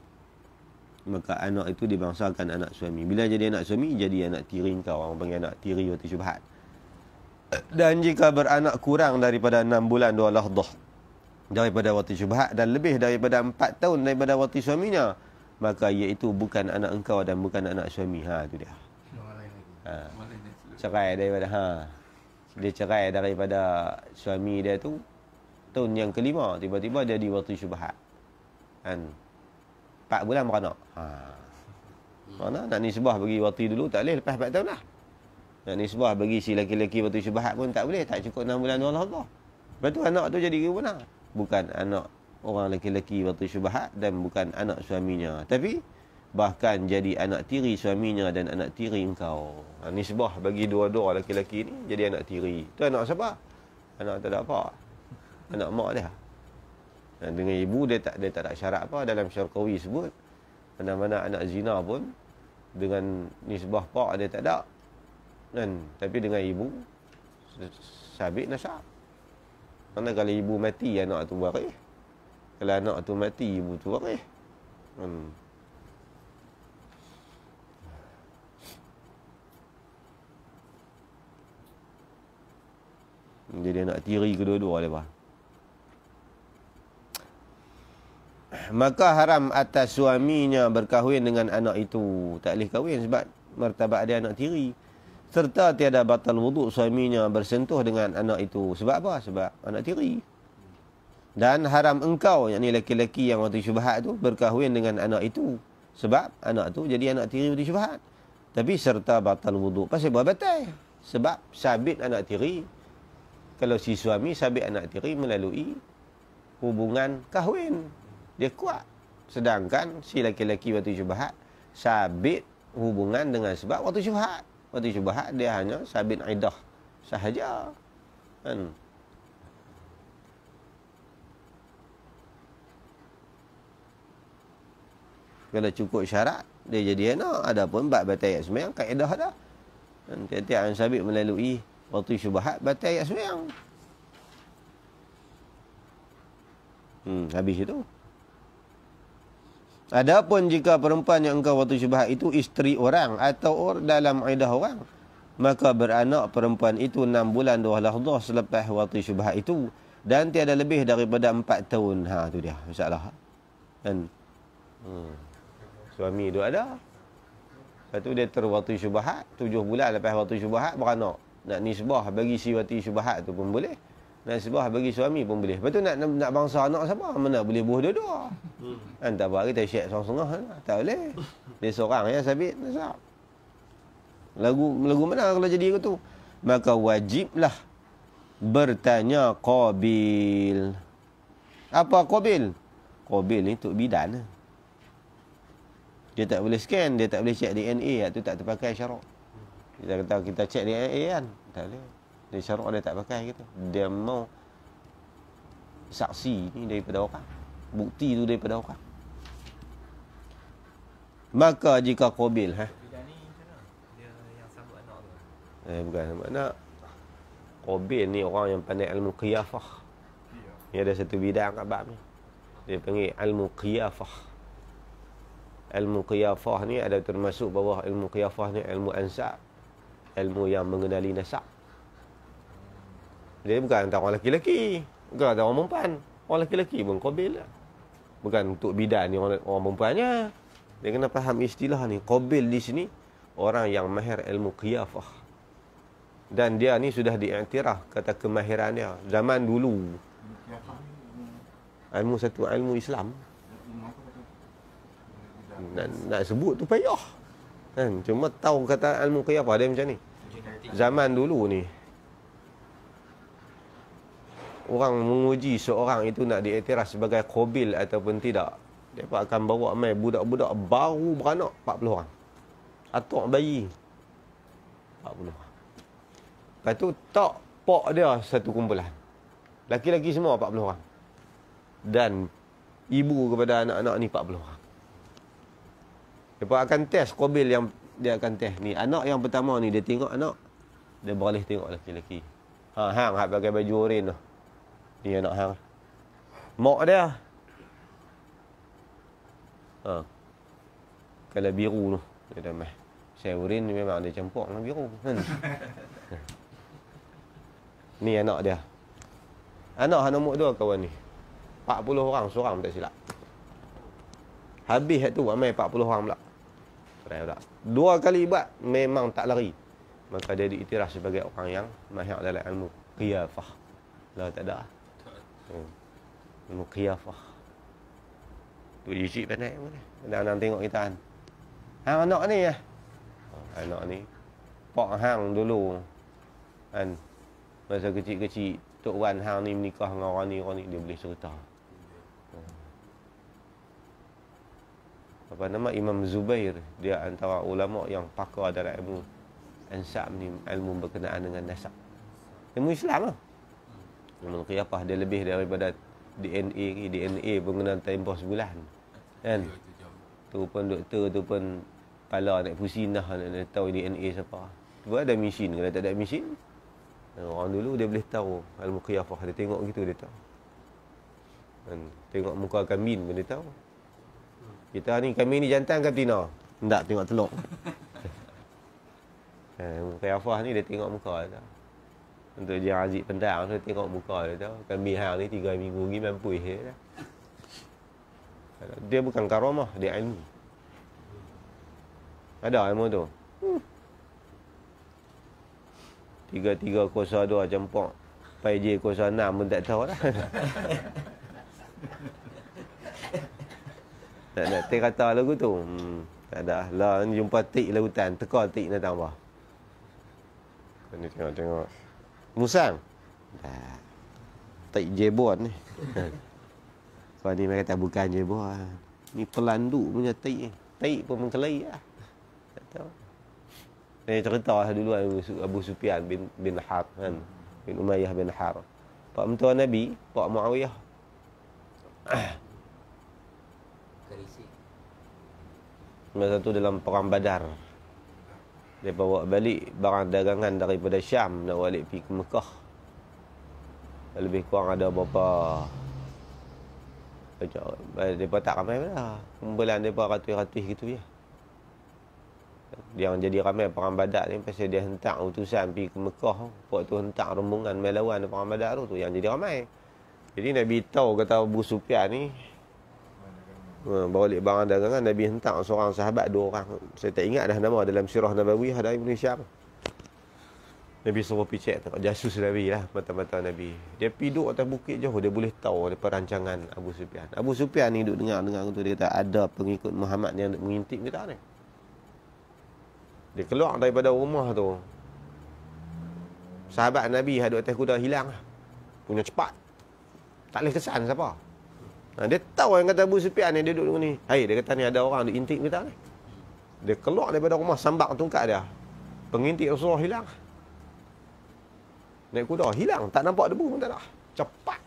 maka anak itu dibangsakan anak suami. Bila jadi anak suami, jadi anak tiri engkau. Orang panggil anak tiri waktu syubhat. Dan jika beranak kurang daripada 6 bulan 2 lahdah daripada waktu syubhat dan lebih daripada 4 tahun daripada waktu suaminya, maka iaitu bukan anak engkau dan bukan anak suami. Tu dia. Cerai daripada dia cerai daripada suami dia tu tahun yang kelima, tiba-tiba jadi waktu syubhat. 4 bulan beranak. Mana nak nisbah bagi waktu dulu tak boleh, lepas 4 tahun lah. Nak nisbah bagi si laki-laki waktu syubhat pun tak boleh, tak cukup 6 bulan Allah. Lepas tu anak tu jadi mana? Bukan anak orang laki-laki waktu syubhat dan bukan anak suaminya, tapi bahkan jadi anak tiri suaminya dan anak tiri engkau. Nisbah bagi dua-dua laki-laki ni jadi anak tiri. Tu anak siapa? Anak tak ada apa. Anak mak dia. Dengan ibu dia tak ada syarat apa. Dalam Syarqawi sebut mana-mana anak zina pun dengan nisbah pak dia tak ada. Tapi dengan ibu sabit nasab. Mana kalau ibu mati anak tu waris. Kalau anak tu mati ibu tu waris. Jadi anak tiri kedua-dua lepas. Maka haram atas suaminya berkahwin dengan anak itu. Tak boleh kahwin sebab martabat dia anak tiri. Serta tiada batal wuduk suaminya bersentuh dengan anak itu. Sebab apa? Sebab anak tiri. Dan haram engkau, yakni laki-laki yang waktu syubhat tu, berkahwin dengan anak itu. Sebab anak tu jadi anak tiri waktu syubhat. Tapi serta batal wuduk. Pasal apa batal? Sebab sabit anak tiri. Kalau si suami sabit anak tiri melalui hubungan kahwin. Dia kuat. Sedangkan si laki-laki waktu syubhat sabit hubungan dengan sebab waktu syubhat. Waktu syubhat dia hanya sabit iddah sahaja. Kalau cukup syarat dia jadi anak. Adapun bab batal ayat sembahyang kaedah dah. Tiap-tiap yang sabit melalui waktu syubhat batal ayat sembahyang. Habis itu. Adapun jika perempuan yang engkau waktu syubhat itu isteri orang atau dalam iddah orang, maka beranak perempuan itu 6 bulan 2 lahdah selepas waktu syubhat itu dan tiada lebih daripada 4 tahun. Tu dia masalah. Suami tu ada. Lepas tu dia waktu syubhat 7 bulan lepas waktu syubhat beranak. Nak nisbah bagi si waktu syubhat tu pun boleh. Nak nisbah bagi suami pun boleh. Lepas tu nak bangsa anak siapa? Mana boleh buah dua-dua. Tak apa, kita share setengah-setengah. Tak boleh. Dia seorang yang sabit nasab. Lagu mana kalau jadi tu? Maka wajiblah bertanya Qabil. Apa Qabil? Qabil ni Tok Bidan. Dia tak boleh scan, dia tak boleh cek DNA. Itu tak terpakai syarak. Kita kata kita cek DNA kan? Tak boleh. Dia syarak dia tak pakai gitu. Dia mau saksi ni daripada orang. bukti tu daripada orang. Maka jika Qabil Bidan ni macam mana? Dia yang sambut anak tu. bukan sambut anak. Qabil ni orang yang pandai ilmu qiyafah. Ni ada satu bidang kat bab ni. Dia panggil ilmu qiyafah. Ilmu qiyafah ni ada termasuk bawah ilmu qiyafah ni ilmu ansab. Ilmu yang mengenali nasab. Dia bukan antara orang lelaki-lelaki. Bukan antara orang perempuan. Orang lelaki-lelaki pun Qabil lah. Bukan untuk bidan ni orang perempuannya. Dia kena faham istilah ni. Qabil di sini orang yang mahir ilmu qiyafah. Dan dia ni sudah diiktiraf kata kemahiran dia. Zaman dulu. Ilmu satu ilmu Islam. Nak sebut tu payah. Kan? Cuma tahu kata ilmu qiyafah dia macam ni. Zaman dulu ni. Orang menguji seorang itu nak diiktiraf sebagai Qabil ataupun tidak. Mereka akan bawa mai budak-budak baru beranak 40 orang. Atuk bayi 40 orang. Lepas tu tak pak dia satu kumpulan. Laki-laki semua 40 orang. Dan ibu kepada anak-anak ni 40 orang. Mereka akan test Qabil yang dia akan test ni. Anak yang pertama ni dia tengok anak. Dia boleh tengok laki-laki. Hang pakai baju oren tu. Ni anak hang. Mak dia. Kalau biru tu. Dia dah mah. Saya oren ni memang dia campur dengan biru. Kan? Ni anak dia. Anak hang nombor 2 kawan ni. 40 orang seorang tak silap. Habis tu ramai 40 orang pula. Try pula. 2 kali buat memang tak lari. Maka dia diiktiraf sebagai orang yang mahir dalam ilmu qiyafah. Lah tak ada. Ilmu qiyafah. Tu Yusuf pandai pun. Kadang-kadang tengok kita kan. Hang anak ni ya. Anak ni pak hang dulu. Kan. Masa kecil-kecil Tok Wan hang ni menikah dengan orang ni dia boleh cerita. Apa nama Imam Zubair, dia antara ulama yang pakar dalam ilmu ansab ni, ilmu berkenaan dengan nasab. Ilmu Islam lah. Ilmu qiyafah dia lebih daripada DNA pengenal tempoh sebulan. Kan? Tu pun doktor tu pun pala nak pusinah nak tahu DNA siapa. Tu ada mesin, kalau tak ada mesin orang dulu dia boleh tahu ilmu qiyafah, dia tengok gitu dia tahu. Dan tengok muka kambing pun dia tahu. Kita ni kambing ni jantan ke betina? Tak, tengok telur. Ilmu qiyafah ni dia tengok muka dia tahu. Untuk dia Aziz Pendang dia tengok muka dia tahu. Kambing hang ni 3 minggu lagi mampu dah. Dia bukan karamah, dia ilmu. Ada ilmu tu. 3 kuasa 2 campur pai J kuasa 6 pun tak tahu dah. Nak tik kata lagu tu. Tak ada. Lah jumpa tik lautan, teka tik nak tambah. Ni tengok. Musang. Dah. Tik jebon ni. Kau ni mereka kata bukan jebon. Ni pelanduk punya tik. Tik pun mengkelai lah. Tak tahu. Saya cerita dulu Abu Sufyan bin Harb kan, bin Umayyah bin Harb. Pak mentua Nabi, Pak Muawiyah. Masa tu dalam perang Badar. Dia bawa balik barang dagangan daripada Syam nak balik pergi ke Mekah. Lebih kurang ada berapa mereka tak ramai lah. Kumpulan mereka ratus-ratus gitu ya. Dia yang jadi ramai perang Badar ni pasal dia hentak utusan pergi ke Mekah. Waktu hentak rombongan melawan perang Badar tu yang jadi ramai. Jadi Nabi tahu kata Abu Sufyan ni bawa balik barang dagangan, Nabi hentak seorang sahabat 2 orang. Saya tak ingat dah nama dalam sirah Nabawiyah ada Ibn Syam. Nabi suruh pergi cek tengok jasus Nabi lah, mata-mata Nabi. Dia pergi duduk atas bukit jauh, dia boleh tahu ada perancangan Abu Sufyan. Abu Sufyan ni duduk dengar tu, dia kata ada pengikut Muhammad yang nak mengintip kita ni. Dia keluar daripada rumah tu. Sahabat Nabi hadut atas kuda hilang. Punya cepat. Tak boleh kesan siapa. Dia tahu yang kata Abu Sufyan ni dia duduk ni. Hai, dia kata ni ada orang duk intip kita ni. Dia keluar daripada rumah sambak tungkat dia. Pengintip Rasulullah hilang. Naik kuda hilang, tak nampak debu pun tak ada. Cepat.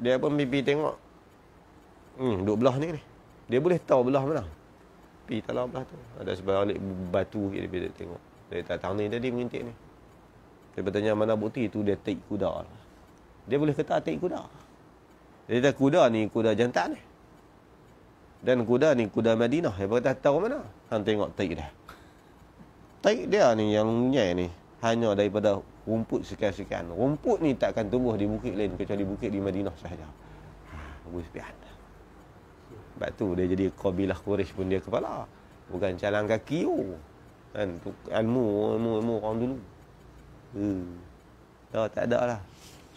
Dia pun pipi tengok Duk belah ni. Dia boleh tahu belah mana. Pergi talah belah tu. Ada sebalik batu dia pergi tengok. Dia tak tahu ni tadi mengintik ni. Dia bertanya mana bukti tu dia taik kuda. Dia boleh kata taik kuda. Dia kata kuda ni kuda jantan ni. Dan kuda ni kuda Madinah. Dia berkata tahu mana? Hang tengok taik dah. Taik dia ni yang nyai ni hanya daripada rumput sekian-sekian. Rumput ni takkan tumbuh di bukit lain kecuali bukit di Madinah sahaja. Abu Sufyan. Sebab tu dia jadi kabilah Quraisy pun dia kepala. Bukan calang kaki kan ilmu orang dulu. Tak ada lah.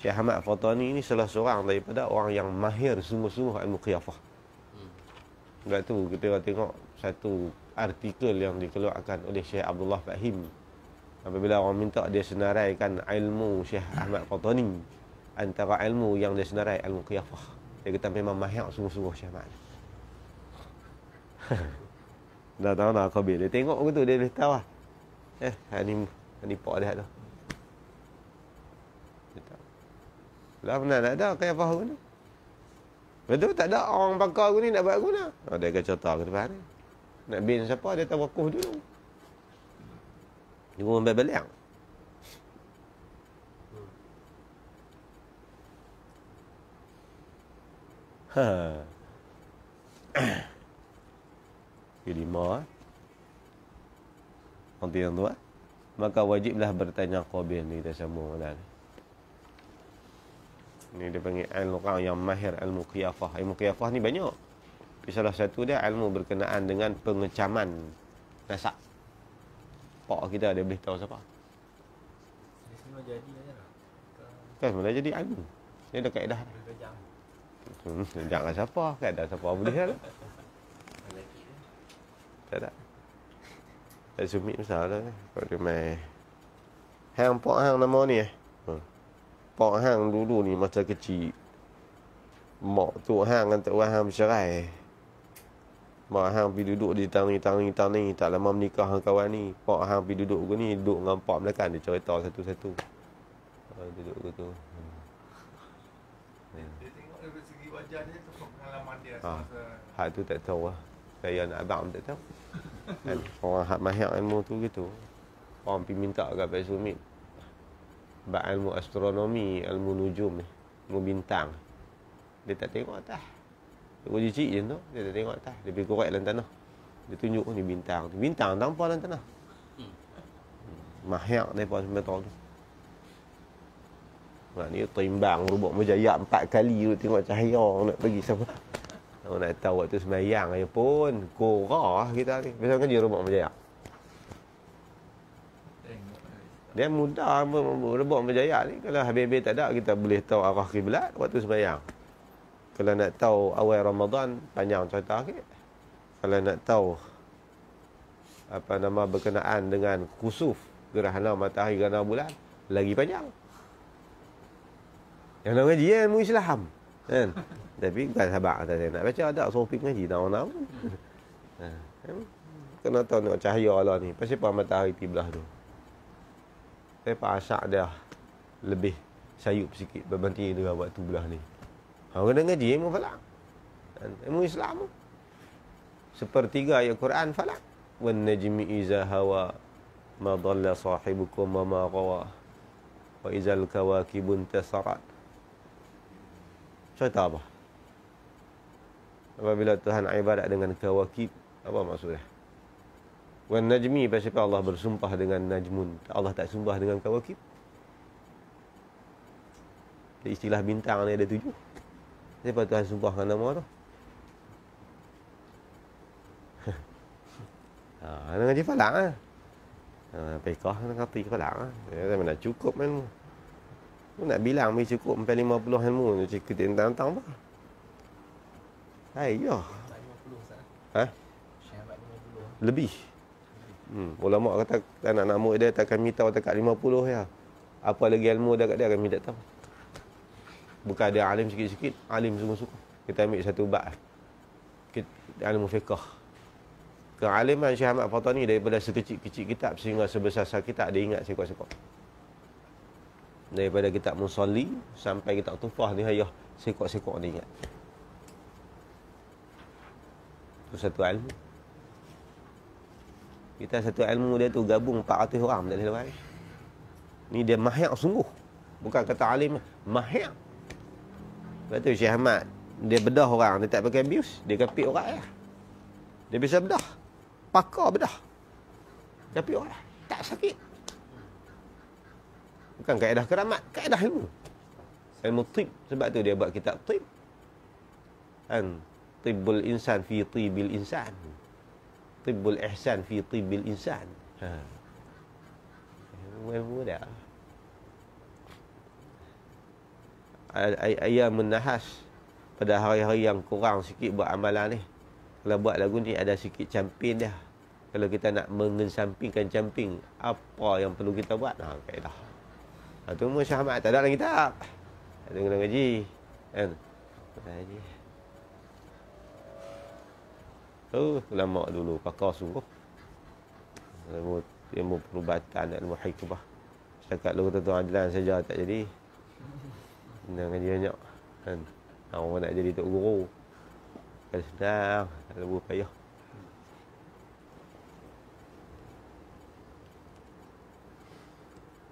Syekh Ahmad Fatani ni salah seorang daripada orang yang mahir sungguh-sungguh ilmu qiyafah. Sebab tu kita tengok satu artikel yang dikeluarkan oleh Syekh Abdullah Fahim. Apabila orang minta dia senaraikan ilmu Syekh Ahmad Fatani antara ilmu yang dia senarai ilmu qiyafah. Dia kata memang mahir sungguh-sungguh Syekh Ahmad. Dah tahu nak khabar. Dia tengok begitu dia boleh tahu lah. Ni pak dia tu. Lah benar tak ada qiyafah guna. Betul tak ada orang pakar guna nak buat guna. Dia akan cerita ke depan ni. Nak bin siapa dia tawakuh dulu. Dia pun balik. Kelima nanti yang tua maka wajiblah bertanya qabil ni kita semua dah. Ni dia panggil orang yang mahir ilmu qiyafah. Ilmu qiyafah ni banyak. Tapi salah satu dia ilmu berkenaan dengan pengecaman nasab. Pak kita dia boleh tahu siapa. Dia semua jadi aja lah. Kan mula jadi ilmu. Dia ada kaedah. Jangan siapa, kaedah siapa boleh lah. Tak ada. Tak sumit masalah ni. Kalau dia main hang pak hang nama ni Pak hang dulu ni masa kecil. Mak tu hang dengan tok hang bercerai. Mak hang pergi duduk di tangi tak lama menikah dengan kawan ni. Pak hang pergi duduk ke ni, duduk dengan pak belakang dia cerita satu-satu. Duduk gitu. Dia tengok dari segi wajah dia tu pengalaman dia semasa hak tu tak tahu lah. Saya anak abang tak tahu. Kan orang hak mahir ilmu tu gitu. Orang pergi minta kat Pak Sumit. Bab ilmu astronomi, ilmu nujum ni, ilmu bintang. Dia tak tengok atas. Dia cicik je tu, dia tak tengok atas. Dia pergi korek dalam tanah. Dia tunjuk ni bintang. Bintang tanpa dalam tanah. Mahir daripada 9 tahun tu. Mak ni timbang rubuk berjaya 4 kali tu tengok cahaya nak pergi siapa. Orang nak tahu waktu sembahyang aja pun korah kita ni. Biasa kerja rubuk berjaya. Dia mudah rebut berjaya ni. Kalau habis-habis tak ada, kita boleh tahu arah kiblat waktu sembahyang. Kalau nak tahu awal Ramadan, panjang cerita sikit. Kalau nak tahu berkenaan dengan kusuf, gerhana matahari, gerhana bulan, lagi panjang. Yang nak ngaji ilmu Islam. Kan? Tapi bukan sabar kata saya nak baca, ada suruh pergi ngaji, tahu-tahu. Kena tahu tengok cahaya Allah ni. Pasal apa matahari belah tu? Asyak dia lebih sayup sikit berbanding dengan waktu belah ni. Kena ngaji ilmu falak. Ilmu Islam. Sepertiga ayat Quran falak. Wan najmi iza hawa ma dhalla sahibukum wa ma ghawa. Wa izal kawakibun tasarat. Cerita apa? Apabila Tuhan ibadat dengan kawakib, apa maksudnya? Wan najmi, pasal Allah bersumpah dengan najmun. Allah tak sumpah dengan kawakib. Istilah bintang ni ada 7. Kenapa Tuhan sumpah dengan nama tu? Nak ngaji falak lah. Pekah nak kata falak lah. Saya nak cukup ilmu. Aku nak bilang mesti cukup sampai 50 ilmu. Cikgu tentang apa? Hai, ya. 50 Lebih. Ulama kata anak-anak murid dia takkan minta dekat 50 ya. Apa lagi ilmu dekat dia akan minta tahu. Bukan dia alim sikit-sikit, alim sungguh-sungguh. Kita ambil satu bab. Ilmu fiqh. Kealiman Syekh Ahmad Fatani daripada sekecil-kecil kitab sehingga sebesar kitab dia ingat sekok-sekok. Daripada kitab Musalli sampai kitab Tufah ni hayah sekok-sekok dia ingat. Itu satu ilmu. Kita satu ilmu dia tu gabung 400 orang tak boleh lepas. Ni dia mahir sungguh. Bukan kata alim, mahir. Lepas tu Syekh Ahmad, dia bedah orang, dia tak pakai abuse, dia kapit orang lah. Dia bisa bedah. Pakar bedah. Kapit orang, tak sakit. Bukan kaedah keramat, kaedah ilmu. Ilmu tib. Sebab tu dia buat kitab tib. Kan? Tibbul insan fi tibil insan. Tibbul ihsan fi tibil insan. Ilmu dah. Ayam menahas pada hari-hari yang kurang sikit buat amalan ni. Kalau buat lagu ni ada sikit camping dah. Kalau kita nak mengesampingkan camping, apa yang perlu kita buat? Kaedah. Itu Syekh Ahmad tak ada dalam kitab. Ada kena ngaji. Kan? Ngaji. Ulama dulu pakar sungguh. Ilmu perubatan, ilmu hikmah. Setakat lu tuan Adlan saja tak jadi. Kena ngaji banyak. Kan? Orang nak jadi tok guru. Kan senang, tak ada payah.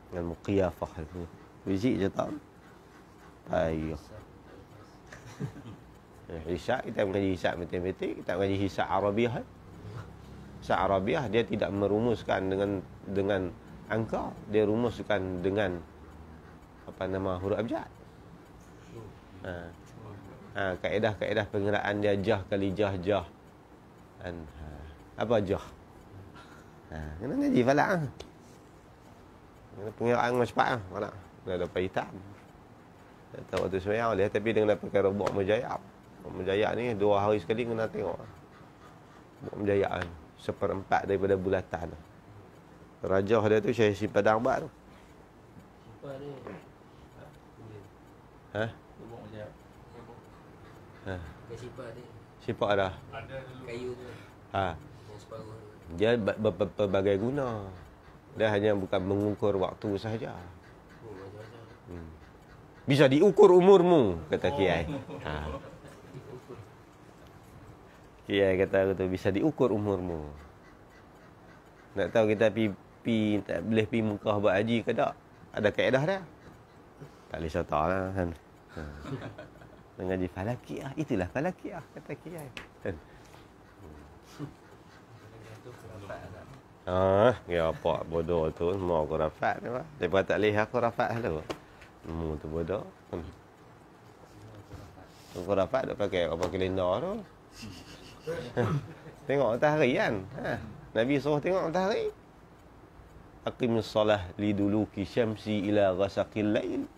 Dengan muqiyafah tu. Fizik je tak. Payah. Hisab, kita mengaji hisab matematik, kita mengaji hisab Arabiah. Hisab Arabiah dia tidak merumuskan dengan angka, dia rumuskan dengan apa nama huruf abjad. Kaedah-kaedah pengeraan dia jah kali jah. Apa jah? Kena ngaji falak. Pengiraan dengan cepat lah. Mana? Dia dapat hitam. Tak tahu waktu semayang dia. Tapi dia kena pakai robot Mujayab. Mujayab ni 2 hari sekali kena tengok. Robot Mujayab ni. 1/4 daripada bulatan. Rajah dia tu Syekh Padang Bat tu. Sifat dia. Robot Mujayab. Sifat dia. Sifat dah. Ada dulu. Kayu tu. Yang separuh tu. Dia berbagai guna. Dia hanya bukan mengukur waktu sahaja. Macam-macam. Bisa diukur umurmu, kata Kiai. Kiai kata bisa diukur umurmu. Nak tahu kita pi tak boleh pi Mekah buat haji ke tak? Ada kaedah dia. Tak boleh syaitan lah kan. Mengaji falakiah, itulah falakiah kata Kiai. Kan? Ya apa bodoh tu semua khurafat ni. Depa tak leh khurafat tu. Tu bodoh. Khurafat dak pakai apa kalender tu. Tengok matahari kan. Nabi suruh tengok matahari. Aqimus solah liduluki syamsi ila ghasaqil lail.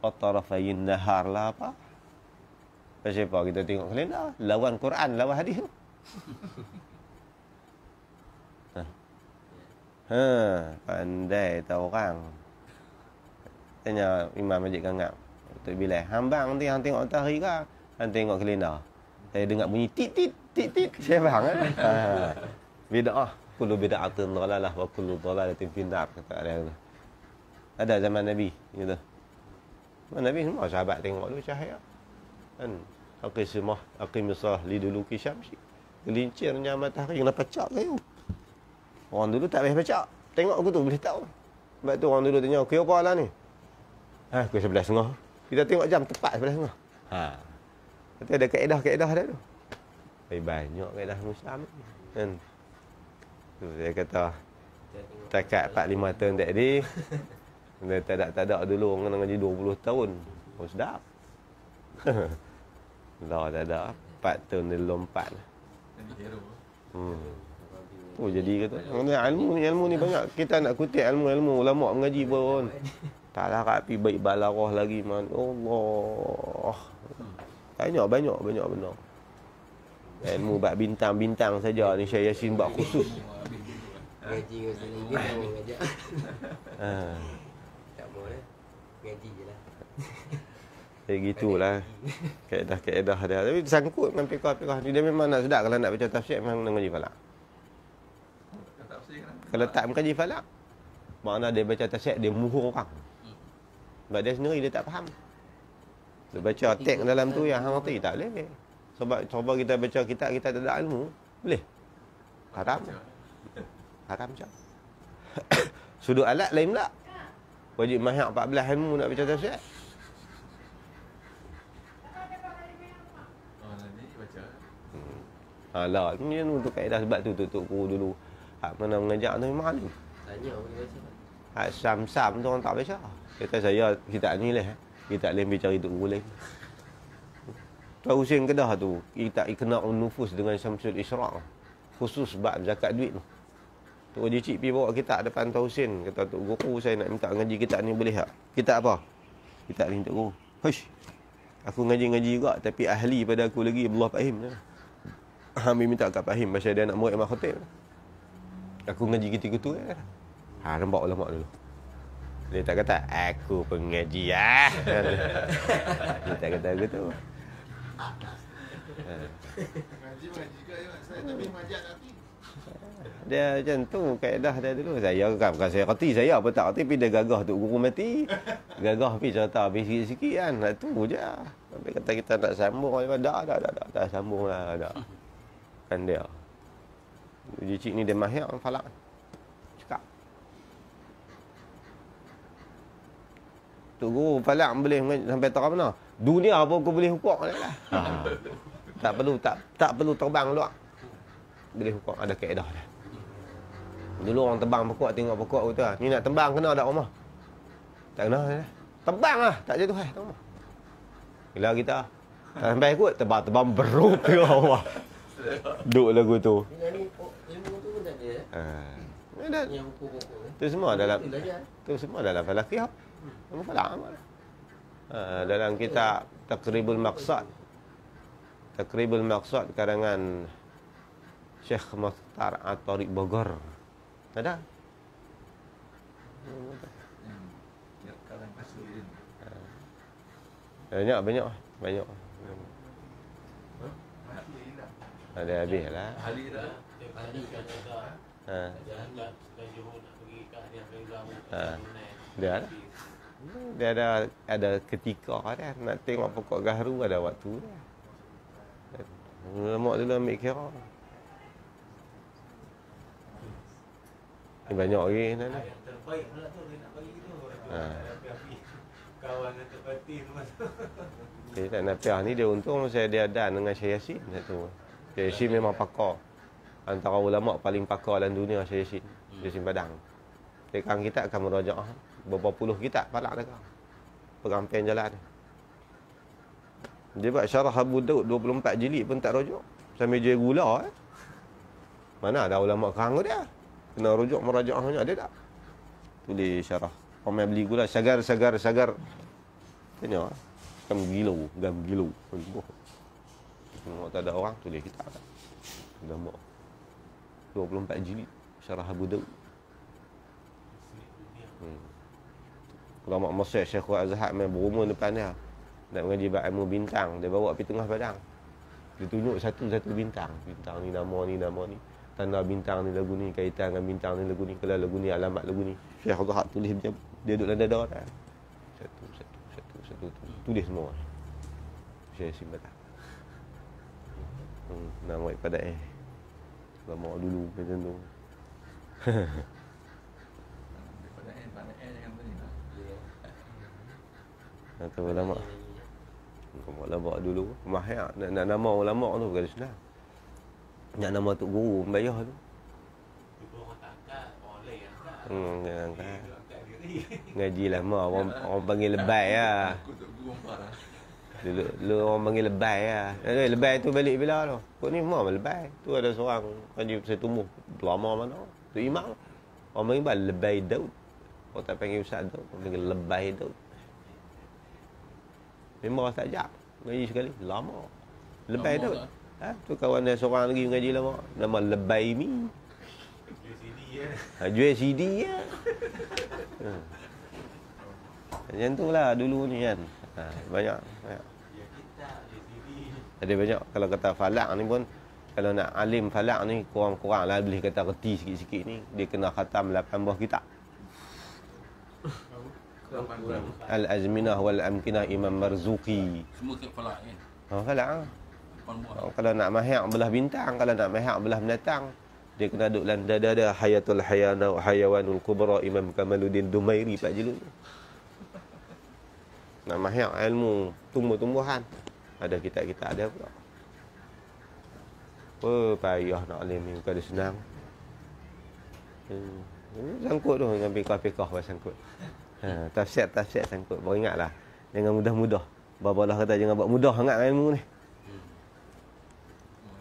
Atarafayin nahar lah apa? Pasal apa kita tengok kalender? Lawan Quran, lawan hadis tu. Pandai tahu orang. Tanya Imam Majid Kangap. Tok Bilal, hambang nanti hang tengok matahari ke? Hang tengok kalender. Saya dengar bunyi tit. Saya faham kan? Bid'ah. Kullu bid'atin dhalalah wa kullu dhalalatin finnar kata dia. Ada zaman Nabi gitu. Nabi semua sahabat tengok dulu cahaya. Kan? Aqimusah liduluki syamsi. Gelincirnya matahari kena pecah kayu. Orang dulu tak boleh baca. Tengok aku tu boleh tahu. Sebab tu orang dulu tanya, "Kira apa lah ni?" Pukul 11.30. Kita tengok jam tepat 11.30. Nanti ada kaedah-kaedah dia tu. Banyak kaedah Muslim ni. Kan? Tu saya kata takat 45 tahun tadi. Dia tak ada dulu orang ngaji 20 tahun. Oh sedap. Lah tak ada 4 tahun dia lompat. Jadi hero. Oh jadi kata ilmu ni banyak. Kita nak kutip ilmu ulama mengaji pun tak larat pi baik balarah lagi man. Allah. Banyak benar. Ilmu bab bintang-bintang saja ni Syekh Yasin bab khusus. Ngaji dengan sini dia mau ngajak. Tak mau dah. Ngaji je lah. Kayak gitulah. Kaedah dia. Tapi sangkut dengan fiqh-fiqh ni dia memang nak sedap kalau nak baca tafsir memang nak ngaji falak. Kalau tak mengkaji falak, makna dia baca tafsir dia muhur orang. Sebab dia sendiri dia tak faham. Dia baca teks dalam tu yang hang reti tak boleh. Sebab cuba kita baca kitab, kita tak ada ilmu. Boleh? Haram. Haram je. Sudut alat lain pula. Wajib mahyak 14 ilmu nak baca tafsir. Nanti baca. Alah, ni untuk kaedah sebab tu Tok Guru dulu. Hak mana mengajak tu memang alim. Tanya boleh baca. Hak sam-sam tu orang tak baca. Kata saya kitab ni lah. Kitab lain bicara Tok Guru lain. Tuan Husin Kedah tu, kitab Iqna'un Nufus dengan Syamsul Isyraq. Khusus bab zakat duit tu. Tok Haji Cik pergi bawa kitab depan Tuan Husin. Kata Tok Guru, saya nak minta ngaji kitab ni boleh tak? Kitab apa? Kitab ni Tok Guru. Hush. Aku ngaji-ngaji juga tapi ahli pada aku lagi Abdullah Fahim. Kami minta kat Fahim pasal dia nak murid Imam Khatib. Aku ngaji gitu-gitu kan. Nampak ulama dulu. Dia tak kata aku pengaji ah. Dia tak kata gitu. Ngaji juga ya. Saya tapi majak nanti. Dia macam tu kaedah dia dulu. Saya kan bukan saya reti, saya apa tak reti, tapi dia gagah Tok Guru mati. Gagah pergi cerita habis sikit-sikit kan. Tu je. Sampai kata kita nak sambung, dah sambung lah, dah. Kan dia. Cik ni dia mahir falak. Cakap. Tok Guru falak boleh sampai terang mana? Dunia apa aku boleh hukum lah. Tak perlu terbang luar. Boleh hukum, ada kaedah dia. Dulu orang tebang pokok, tengok pokok kata, ni nak tebang kena tak rumah? Tak kena lah. Tebang lah, tak jatuh tak rumah. Gila kita. Tak sampai ikut, tebang beruk ke bawah. Duk lagu tu. Ilmu tu pun tak ada. Yang pokok-pokok. Tu semua dalam falakiyah. Ilmu falak amal. Dalam kitab Taqribul Maqsad. Taqribul Maqsad karangan Syekh Mukhtar At-Tariq Bogor. Ada? Banyak. Ada habis lah. Ali dah. Ali kan ada. Dia ada. Dia ada ketika dia nak tengok pokok gaharu, ada waktu dia. Lemak dulu ambil kira. Ni banyak lagi ni. Yang terbaik pula tu dia nak bagi tu. Kawan yang terpati semua tu. Jadi tak Nafiah ni dia untung saya dia dan dengan Syekh Yasin satu. Syekh Yasin memang pakar. Antara ulama paling pakar dalam dunia Syekh Yasin. Yasin Padang. Tekan kita akan merajaah berapa puluh kitab palak dah. Pegang pen jalan. Dia buat syarah Abu Daud 24 jilid pun tak rujuk. Sambil jual gula Mana ada ulama kerang dia? Kena rujuk merajaahnya ada tak? Tulis syarah. Ramai beli gula sagar. Tanya. Gam gilo. Tengok tak ada orang tulis kitab. Ulama 24 jilid syarah Abu Daud. Ulama Mesir Syekh Azhar main berumur depan dia. Nak mengaji bab ilmu bintang, dia bawa pergi tengah padang. Dia tunjuk satu-satu bintang. Bintang ni nama ni. Tanda bintang ni lagu ni, kaitan dengan bintang ni lagu ni, kalau lagu ni alamat lagu ni. Syekh Azhar tulis macam dia duduk dalam dada dah. Satu tulis semua. Syekh Simbata. Nang baik pada lama dulu macam tu. Atau ulama. Ulama dulu mahir nak nama ulama tu bukan senang. Nak nama Tok Guru membayar tu. Ngaji lama orang panggil lebay lah. Dulu orang panggil lebay lah. Lebay tu balik bila tu? Kok ni memang lebay. Tu ada seorang kaji saya tumbuh lama mana. Tu imam. Orang panggil lebay Daud. Orang tak panggil Ustaz Daud, orang panggil lebay Daud. Memang tak jap. Ngaji sekali. Lama. Lebay tu. Tu kawan dia seorang lagi ngaji lama. Nama Lebay Mi. Jual CD ya. Macam tu lah dulu ni kan. Banyak. Ada banyak. Kalau kata falak ni pun, kalau nak alim falak ni, kurang-kurang lah boleh kata reti sikit-sikit ni. Dia kena khatam 8 buah kitab. Al-Azminah wal-Amkinah Imam Marzuki. Semua kitab falak kan? Falak. Kalau nak mahyak belah bintang, kalau nak mahyak belah binatang, dia kena duduk dalam dada Hayatul Hayawanul Kubra Imam Kamaluddin Dumairi Pak Jelul. Nak mahyak ilmu tumbuh-tumbuhan, ada kitab-kitab ada pula. Payah nak alim ni, bukan dia senang. Sangkut tu dengan fikah-fikah sangkut. Tafsir sangkut. Baru ingatlah, jangan mudah-mudah. Bapa Allah kata jangan buat mudah sangat ilmu ni.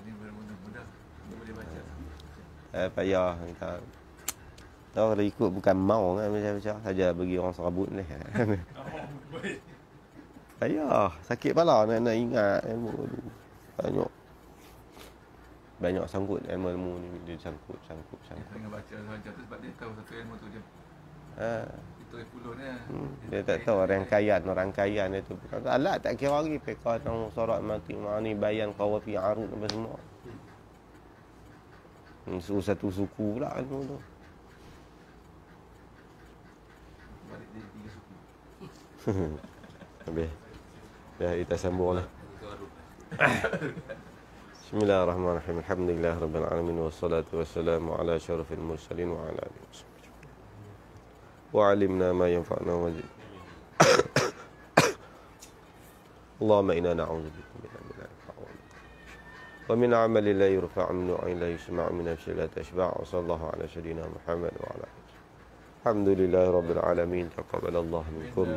Ni mudah-mudah boleh baca. Payah kita. Tahu kalau ikut bukan mau kan macam-macam saja bagi orang serabut ni. Payah, sakit kepala nak ingat ilmu tu. Banyak sangkut ilmu ni, dia sangkut. Dengan baca saja tu sebab dia tahu satu ilmu tu je. Itu 10 ni. Dia tak tahu rangkaian itu. Alat tak kira lagi fiqh tentang surat mati ma'ani bayan qawafi arud apa semua. Satu suku pula ilmu tu. Balik dia 3 suku. Habis. Dah kita sambunglah. Bismillahirrahmanirrahim. Alhamdulillahirabbil alamin wassalatu wassalamu ala asyrafil mursalin wa ala alihi wasallam. Wa 'allimna ma yanfa'una wa zidna. Allahumma inna na'udzubika min ilmin la yanfa'u wa min 'amalin la yurfa'u min nu'in la yusma'u min nafsin la tashba'. Wa sallallahu ala sayyidina Muhammad wa ala alihi. Alhamdulillahirabbil alamin. Taqabbalallahu minkum.